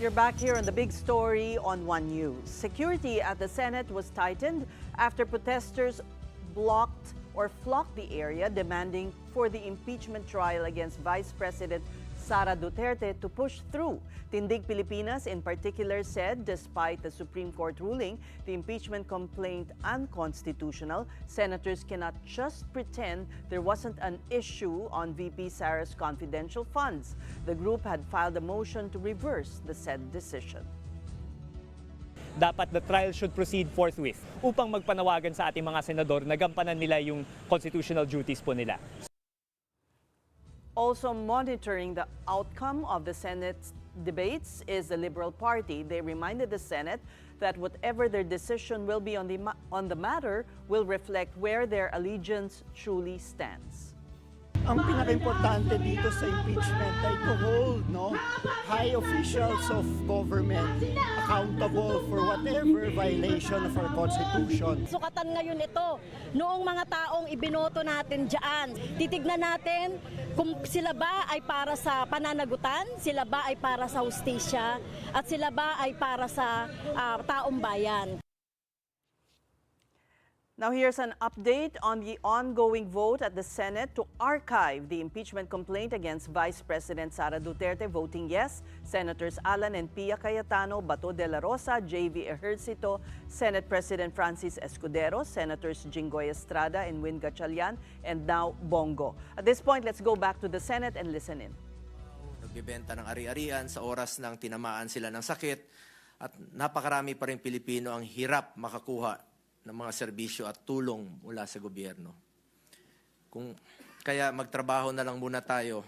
You're back here on the big story on One News. Security at the Senate was tightened after protesters blocked or flocked the area demanding for the impeachment trial against Vice President Sara Duterte to push through. Tindig Pilipinas in particular said despite the Supreme Court ruling the impeachment complaint unconstitutional, senators cannot just pretend there wasn't an issue on VP Sara's confidential funds. The group had filed a motion to reverse the said decision. Dapat the trial should proceed forthwith upang magpanawagan sa ating mga senador na gampanan nila yung constitutional duties po nila. Also monitoring the outcome of the Senate's debates is the Liberal Party. They reminded the Senate that whatever their decision will be on the matter will reflect where their allegiance truly stands. Ang pinaka-importante dito sa impeachment ay to hold high officials of government accountable for whatever violation of our Constitution. Sukatan ngayon ito, noong mga taong ibinoto natin dyan, titignan natin kung sila ba ay para sa pananagutan, sila ba ay para sa hustisya, at sila ba ay para sa taong bayan. Now here's an update on the ongoing vote at the Senate to archive the impeachment complaint against Vice President Sara Duterte. Voting yes, Senators Alan and Pia Cayetano, Bato de la Rosa, J.V. Ejercito, Senate President Francis Escudero, Senators Jinggoy Estrada and Win Gatchalian, and now Bongo. At this point, let's go back to the Senate and listen in. Nagbibenta ng ari-arian sa oras ng tinamaan sila ng sakit at napakarami pa rin Pilipino ang hirap makakuha ng mga serbisyo at tulong mula sa gobyerno. Kaya magtrabaho na lang muna tayo.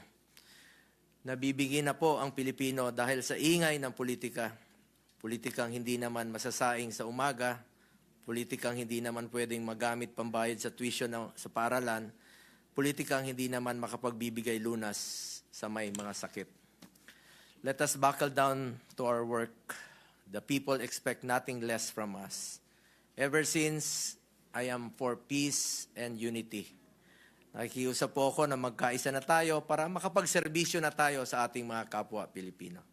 Nabibigyan na po ang Pilipino dahil sa ingay ng politika. Politikang hindi naman masasaing sa umaga, politikang hindi naman pwedeng magamit pambayad sa tuition sa paaralan, politikang hindi naman makapagbibigay lunas sa may mga sakit. Let us buckle down to our work. The people expect nothing less from us. Ever since, I am for peace and unity. Nakikiusap po ako na magkaisa na tayo para makapagserbisyo na tayo sa ating mga kapwa Pilipino.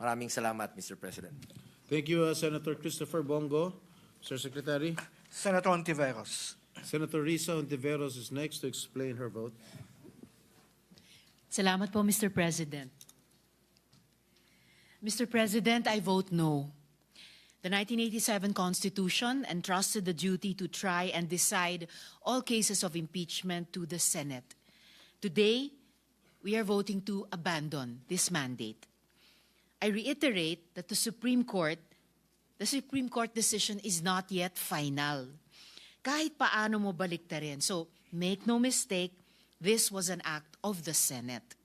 Maraming salamat, Mr. President. Thank you, Senator Christopher Bongo. Sir Secretary. Senator Ontiveros. Senator Risa Ontiveros is next to explain her vote. Salamat po, Mr. President. Mr. President, I vote no. The 1987 Constitution entrusted the duty to try and decide all cases of impeachment to the Senate. Today, we are voting to abandon this mandate. I reiterate that the Supreme Court decision is not yet final. Kahit paano mo baliktarin. So, make no mistake, this was an act of the Senate.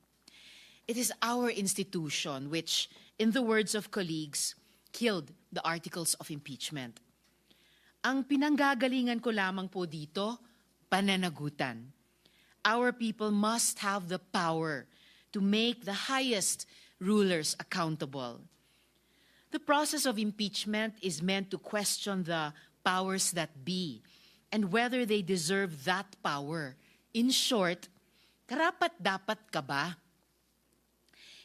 It is our institution which, in the words of colleagues, killed the articles of impeachment. Ang pinanggagalingan ko lamang po dito, pananagutan. Our people must have the power to make the highest rulers accountable. The process of impeachment is meant to question the powers that be and whether they deserve that power. In short, karapat-dapat ka ba?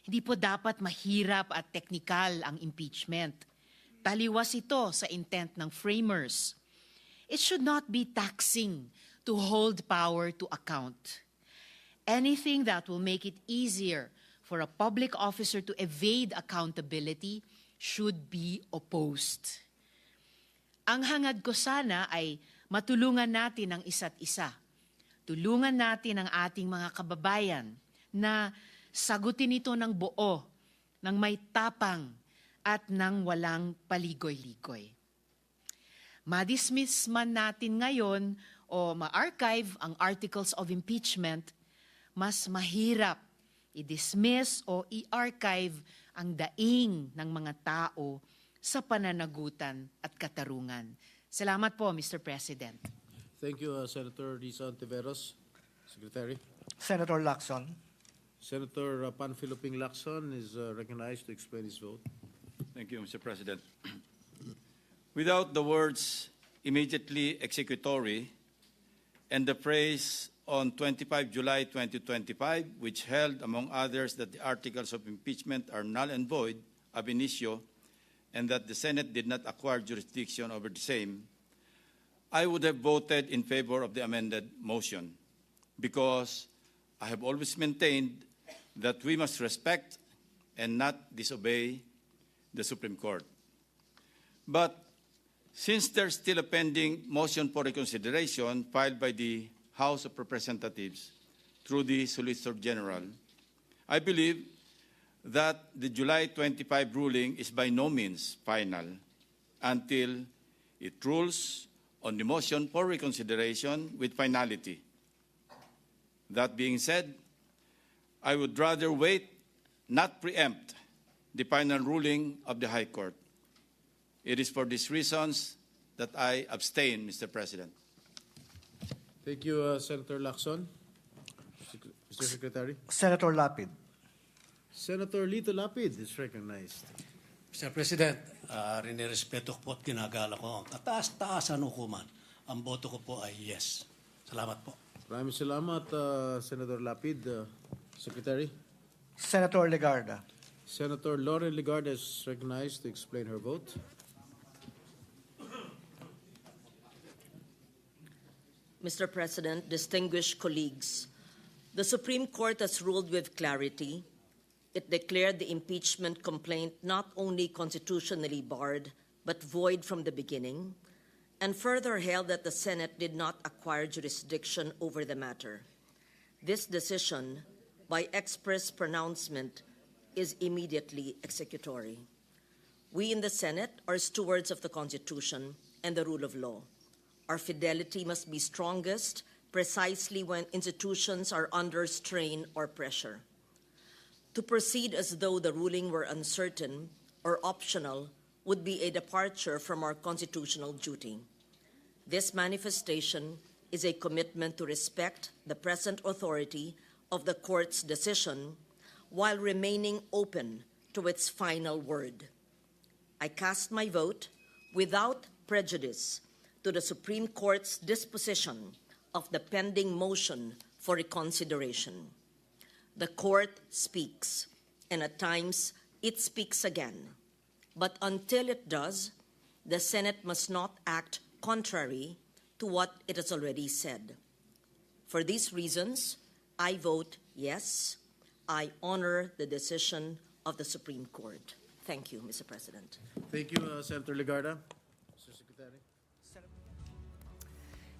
Hindi po dapat mahirap at teknikal ang impeachment. Taliwas ito sa intent ng framers. It should not be taxing to hold power to account. Anything that will make it easier for a public officer to evade accountability should be opposed. Ang hangad ko sana ay matulungan natin ang isa't isa. Tulungan natin ang ating mga kababayan na sagutin ito ng buo, ng may tapang at ng walang paligoy-ligoy. Ma-dismiss man natin ngayon o ma-archive ang articles of impeachment, mas mahirap i-dismiss o i-archive ang daing ng mga tao sa pananagutan at katarungan. Salamat po, Mr. President. Thank you, Senator Risa Ontiveros. Secretary. Senator Lacson. Senator Panfilo Ping Lacson is recognized to explain his vote. Thank you, Mr. President. Without the words immediately executory and the phrase on 25 July 2025, which held, among others, that the articles of impeachment are null and void, ab initio and that the Senate did not acquire jurisdiction over the same, I would have voted in favor of the amended motion because I have always maintained that we must respect and not disobey the Supreme Court. But since there's still a pending motion for reconsideration filed by the House of Representatives through the Solicitor General, I believe that the July 25 ruling is by no means final until it rules on the motion for reconsideration with finality. That being said, I would rather wait, not preempt, the final ruling of the High Court. It is for these reasons that I abstain, Mr. President. Thank you, Senator Lacson. Mr. Secretary. Senator Lapid. Senator Lito Lapid is recognized. Mr. President, rinirespeto ko po at ginagala ko ang kataas-taasan hukuman. Ang boto ko po ay yes. Salamat po. Maraming salamat, Senator Lapid. Secretary. Senator Legarda. Senator Lauren Legarda is recognized to explain her vote. Mr. President, distinguished colleagues, the Supreme Court has ruled with clarity. It declared the impeachment complaint not only constitutionally barred, but void from the beginning, and further held that the Senate did not acquire jurisdiction over the matter. This decision, by express pronouncement, is immediately executory. We in the Senate are stewards of the Constitution and the rule of law. Our fidelity must be strongest precisely when institutions are under strain or pressure. To proceed as though the ruling were uncertain or optional would be a departure from our constitutional duty. This manifestation is a commitment to respect the present authority of the Court's decision while remaining open to its final word. I cast my vote without prejudice to the Supreme Court's disposition of the pending motion for reconsideration. The Court speaks, and at times it speaks again. But until it does, the Senate must not act contrary to what it has already said. For these reasons, I vote yes. I honor the decision of the Supreme Court. Thank you, Mr. President. Thank you, Senator Legarda. Mr. Secretary.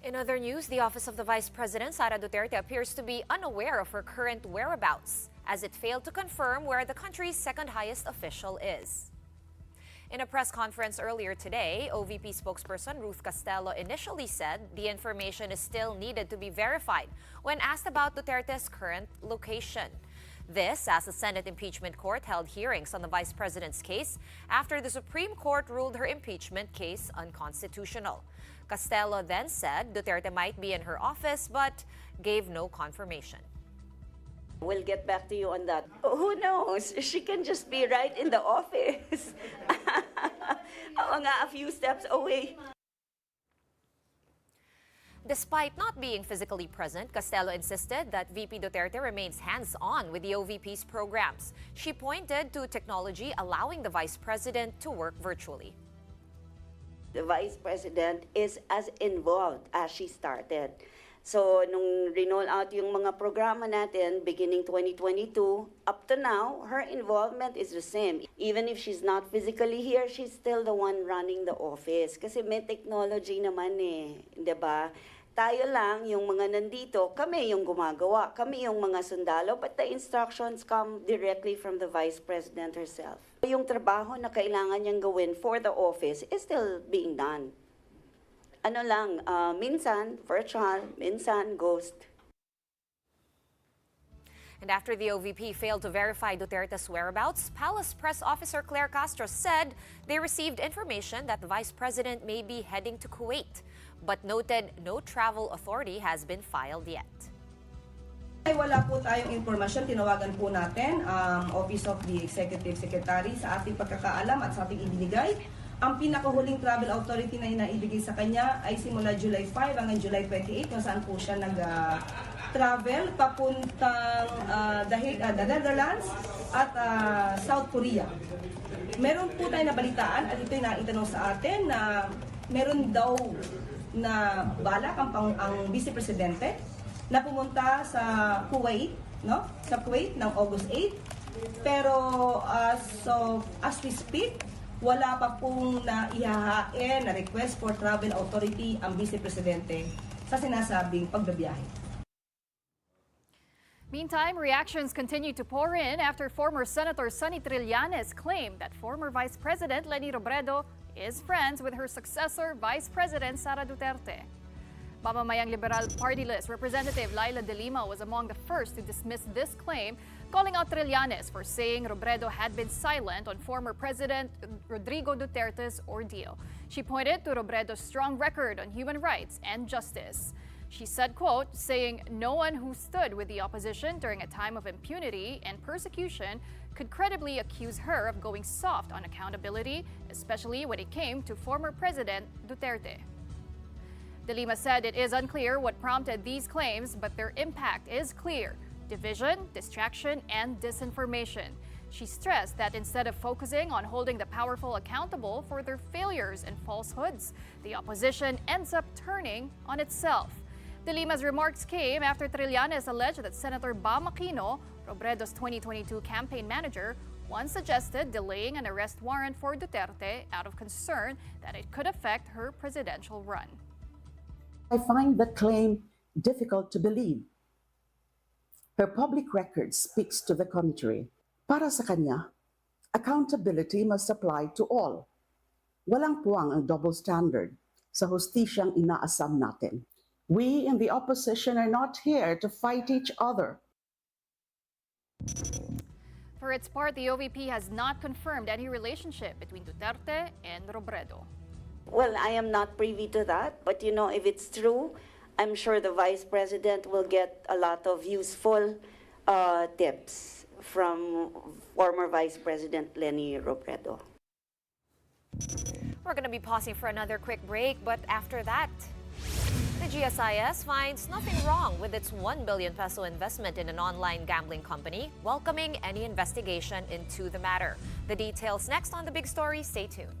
In other news, the Office of the Vice President, Sara Duterte, appears to be unaware of her current whereabouts, as it failed to confirm where the country's second highest official is. In a press conference earlier today, OVP spokesperson Ruth Castello initially said the information is still needed to be verified when asked about Duterte's current location. This as the Senate Impeachment Court held hearings on the Vice President's case after the Supreme Court ruled her impeachment case unconstitutional. Castello then said Duterte might be in her office but gave no confirmation. We'll get back to you on that. Who knows? She can just be right in the office. Oo nga, a few steps away. Despite not being physically present, Castello insisted that VP Duterte remains hands-on with the OVP's programs. She pointed to technology allowing the Vice President to work virtually. The Vice President is as involved as she started. So, nung rinol out yung mga programa natin, beginning 2022, up to now, her involvement is the same. Even if she's not physically here, she's still the one running the office. Kasi may technology naman eh, di ba? Tayo lang, yung mga nandito, kami yung gumagawa, kami yung mga sundalo, but the instructions come directly from the Vice President herself. Yung trabaho na kailangan niyang gawin for the office is still being done. Ano lang, minsan virtual, minsan ghost. And after the OVP failed to verify Duterte's whereabouts, Palace Press Officer Claire Castro said they received information that the Vice President may be heading to Kuwait, but noted no travel authority has been filed yet. Ay wala po tayong impormasyon, tinawagan po natin ang Office of the Executive Secretary sa ating pagkakaalam at sa ating ibinigay. Ang pinakahuling travel authority na inaibigay sa kanya ay simula July 5 hanggang July 28 kung saan po siya nag-travel papuntang the Netherlands at South Korea. Meron po tayo nabalitaan at ito'y naitanong sa atin na meron daw na balak ang Vice Presidente na pumunta sa Kuwait, no? Sa Kuwait ng August 8. Pero as we speak, wala pa pong naihahain na request for travel authority ang Vice Presidente sa sinasabing pagbabiyahe. Meantime, reactions continue to pour in after former Senator Sonny Trillanes claimed that former Vice President Leni Robredo is friends with her successor, Vice President Sara Duterte. Mamamayang Liberal Party List Representative Laila De Lima was among the first to dismiss this claim, calling out Trillanes for saying Robredo had been silent on former President Rodrigo Duterte's ordeal. She pointed to Robredo's strong record on human rights and justice. She said, quote, saying no one who stood with the opposition during a time of impunity and persecution could credibly accuse her of going soft on accountability, especially when it came to former President Duterte. De Lima said it is unclear what prompted these claims, but their impact is clear: division, distraction, and disinformation. She stressed that instead of focusing on holding the powerful accountable for their failures and falsehoods, the opposition ends up turning on itself. De Lima's remarks came after Trillanes alleged that Senator Bam Aquino, Robredo's 2022 campaign manager, once suggested delaying an arrest warrant for Duterte out of concern that it could affect her presidential run. I find the claim difficult to believe. Her public record speaks to the contrary. Para sa kanya, accountability must apply to all. Walang puwang ang double standard sa hustisyang inaasam natin. We in the opposition are not here to fight each other. For its part, the OVP has not confirmed any relationship between Duterte and Robredo. Well, I am not privy to that, but if it's true, I'm sure the Vice President will get a lot of useful tips from former Vice President Leni Robredo. We're going to be pausing for another quick break, but after that, the GSIS finds nothing wrong with its 1 billion peso investment in an online gambling company, welcoming any investigation into the matter. The details next on The Big Story. Stay tuned.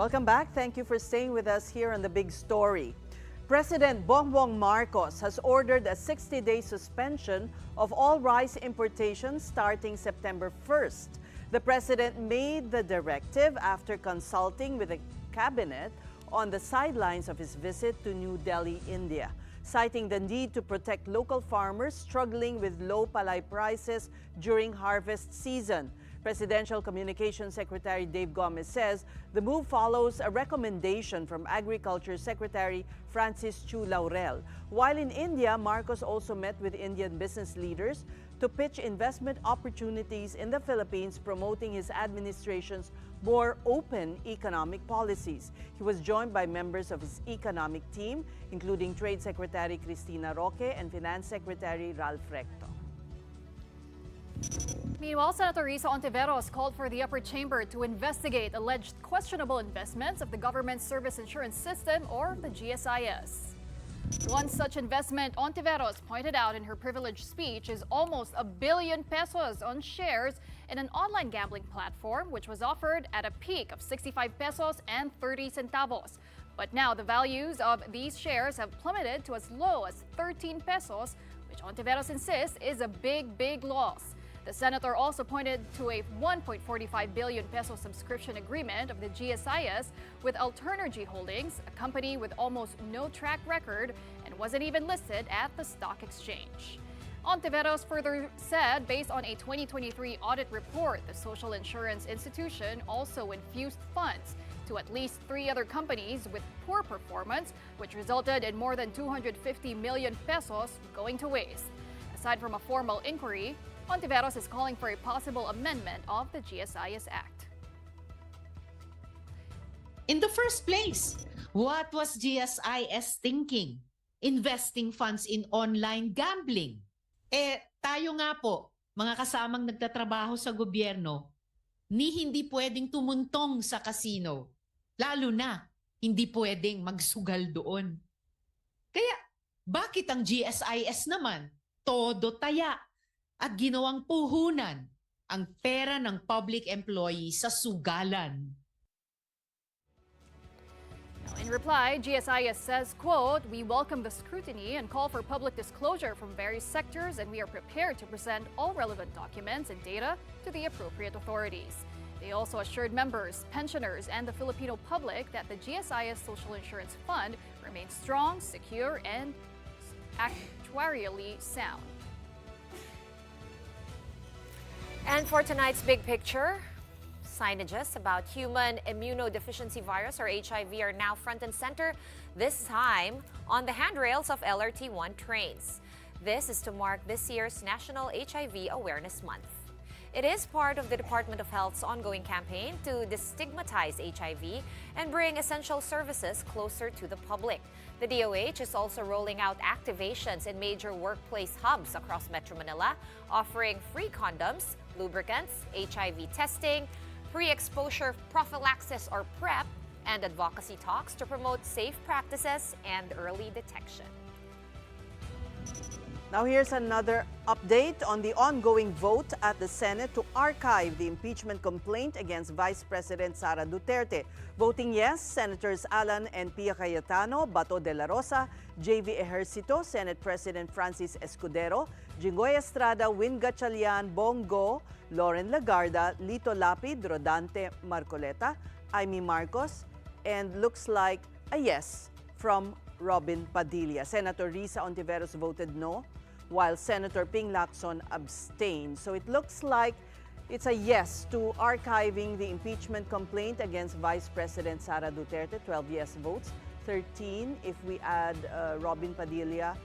Welcome back. Thank you for staying with us here on The Big Story. President Bongbong Marcos has ordered a 60-day suspension of all rice importations starting September 1st. The president made the directive after consulting with the cabinet on the sidelines of his visit to New Delhi, India, citing the need to protect local farmers struggling with low palay prices during harvest season. Presidential Communications Secretary Dave Gomez says the move follows a recommendation from Agriculture Secretary Francis Chu Laurel. While in India, Marcos also met with Indian business leaders to pitch investment opportunities in the Philippines, promoting his administration's more open economic policies. He was joined by members of his economic team, including Trade Secretary Cristina Roque and Finance Secretary Ralph Recto. Meanwhile, Senator Risa Ontiveros called for the upper chamber to investigate alleged questionable investments of the government service insurance system, or the GSIS. One such investment, Ontiveros pointed out in her privileged speech, is almost 1 billion pesos on shares in an online gambling platform, which was offered at a peak of 65 pesos and 30 centavos. But now the values of these shares have plummeted to as low as 13 pesos, which Ontiveros insists is a big loss. The senator also pointed to a 1.45 billion peso subscription agreement of the GSIS with Alternergy Holdings, a company with almost no track record and wasn't even listed at the stock exchange. Ontiveros further said, based on a 2023 audit report, the social insurance institution also infused funds to at least 3 other companies with poor performance, which resulted in more than 250 million pesos going to waste. Aside from a formal inquiry, Ontiveros is calling for a possible amendment of the GSIS Act. In the first place, what was GSIS thinking? Investing funds in online gambling. Tayo nga po, mga kasamang nagtatrabaho sa gobyerno, hindi pwedeng tumuntong sa casino. Lalo na, hindi pwedeng magsugal doon. Kaya, bakit ang GSIS naman? Todo taya at ginawang puhunan ang pera ng public employee sa sugalan. In reply, GSIS says, quote, "We welcome the scrutiny and call for public disclosure from various sectors, and we are prepared to present all relevant documents and data to the appropriate authorities." They also assured members, pensioners, and the Filipino public that the GSIS Social Insurance Fund remains strong, secure, and actuarially sound. And for tonight's big picture, signages about human immunodeficiency virus, or HIV, are now front and center, this time on the handrails of LRT1 trains. This is to mark this year's National HIV Awareness Month. It is part of the Department of Health's ongoing campaign to destigmatize HIV and bring essential services closer to the public. The DOH is also rolling out activations in major workplace hubs across Metro Manila, offering free condoms, lubricants, HIV testing, pre-exposure prophylaxis or PrEP, and advocacy talks to promote safe practices and early detection. Now here's another update on the ongoing vote at the Senate to archive the impeachment complaint against Vice President Sara Duterte. Voting yes, Senators Alan and Pia Cayetano, Bato de la Rosa, JV Ejercito, Senate President Francis Escudero, Jinggoy Estrada, Win Gatchalian, Bongo, Loren Legarda, Lito Lapid, Rodante Marcoleta, Amy Marcos, and looks like a yes from Robin Padilla. Senator Risa Ontiveros voted no, while Senator Ping Lacson abstained. So it looks like it's a yes to archiving the impeachment complaint against Vice President Sara Duterte, 12 yes votes, 13 if we add Robin Padilla,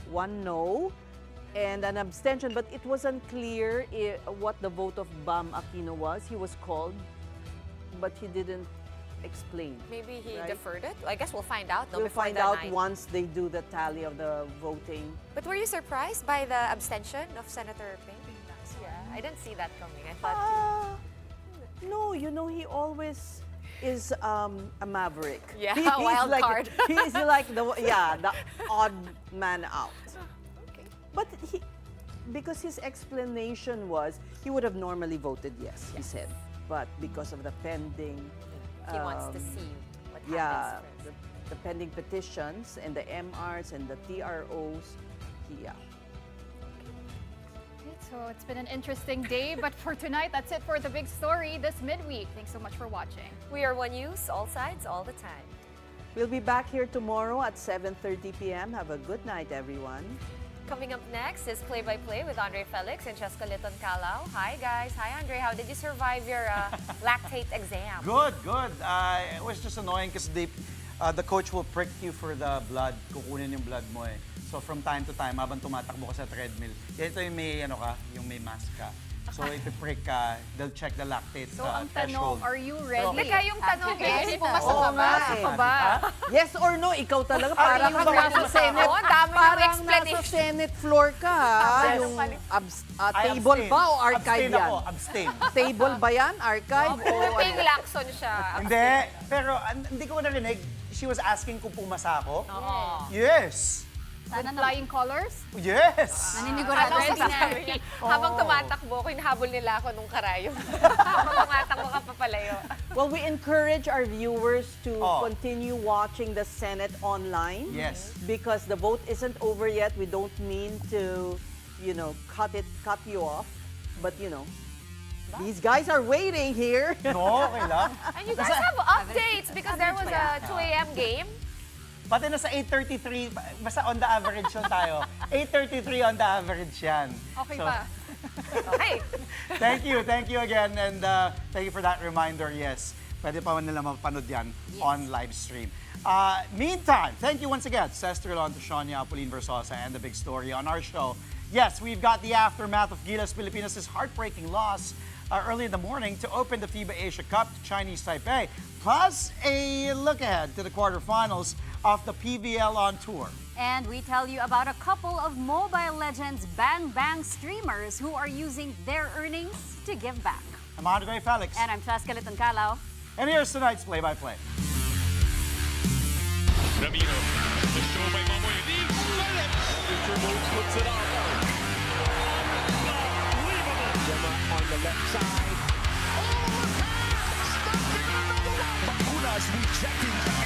1 no, and an abstention. But it wasn't clear what the vote of Bam Aquino was. He was called, but he didn't explain. Maybe he deferred it? I guess we'll find out. We'll find out once they do the tally of the voting. But were you surprised by the abstention of Senator Ping? Yeah, I didn't see that coming. I thought... No, you know, he always is a maverick. Yeah, He's wild like, card. He's like the odd man out. Okay. But because his explanation was he would have normally voted yes, he said. But because of the pending He wants to see what yeah, happens first. the pending petitions and the MRs and the TROs. Yeah. So it's been an interesting day, but for tonight, that's it for the big story this midweek. Thanks so much for watching. We are One News, all sides, all the time. We'll be back here tomorrow at 7:30 p.m. Have a good night, everyone. Coming up next is Play-by-Play with Andre Felix and Cheska Liton-Calao. Hi, guys. Hi, Andre. How did you survive your lactate exam? Good, good. It was just annoying because the coach will prick you for the blood. Kukunin yung blood mo eh. So from time to time, habang tumatakbo ka sa treadmill, ito yung may, yung may mask ka. So ipiprick ka, they'll check the lactate So ang threshold. tanong, are you ready? Teka, yung tanong Yes, eh, pumasok Oo ka ba? nga Pasok ka eh. ba? Yes or no, ikaw talaga parang you kang ready? nasa Senate. Oo, dami ng Parang explanation. nasa Senate floor ka. Yes. Yung I table abstain. ba o archive Abstain yan? ako, abstain. Table ba yan? Archive? o Ping ano? Lacson siya. Hindi, pero hindi ko narinig. She was asking kung pumasa ako. Oo. Yes. With flying colors? Yes. Naniniwala Ready na. Habang tumatakbo, hinahabol nila ako nung karayong. Habang tumatakbo ka papalayo. Well, we encourage our viewers to continue watching the Senate online. Yes. Because the vote isn't over yet. We don't mean to, cut you off. But, these guys are waiting here. No, okay lang. And you guys have updates because there was a 2 a.m. game. Pati na sa 8:33, basta on the average yun tayo. 8:33 on the average yan. Okay So, pa. Okay. Thank you again, and thank you for that reminder. Yes, pwede pa nila mapanood yan on live stream. Meantime, thank you once again, Sester Lonto, Sonia, Pauline Versosa, and The Big Story on our show. Yes, we've got the aftermath of Gilas Pilipinas' heartbreaking loss early in the morning to open the FIBA Asia Cup to Chinese Taipei, plus a look ahead to the quarterfinals of the PVL on tour. And we tell you about a couple of Mobile Legends Bang Bang streamers who are using their earnings to give back. I'm Andre Felix. And I'm Cheska Liton-Calao. And here's tonight's play-by-play. Ramiro, the show by Mamoy Lee. Puts it on. Unbelievable. Gemma on the left side. Oh, the pass! Stuffing another one. Bakuna's rejecting.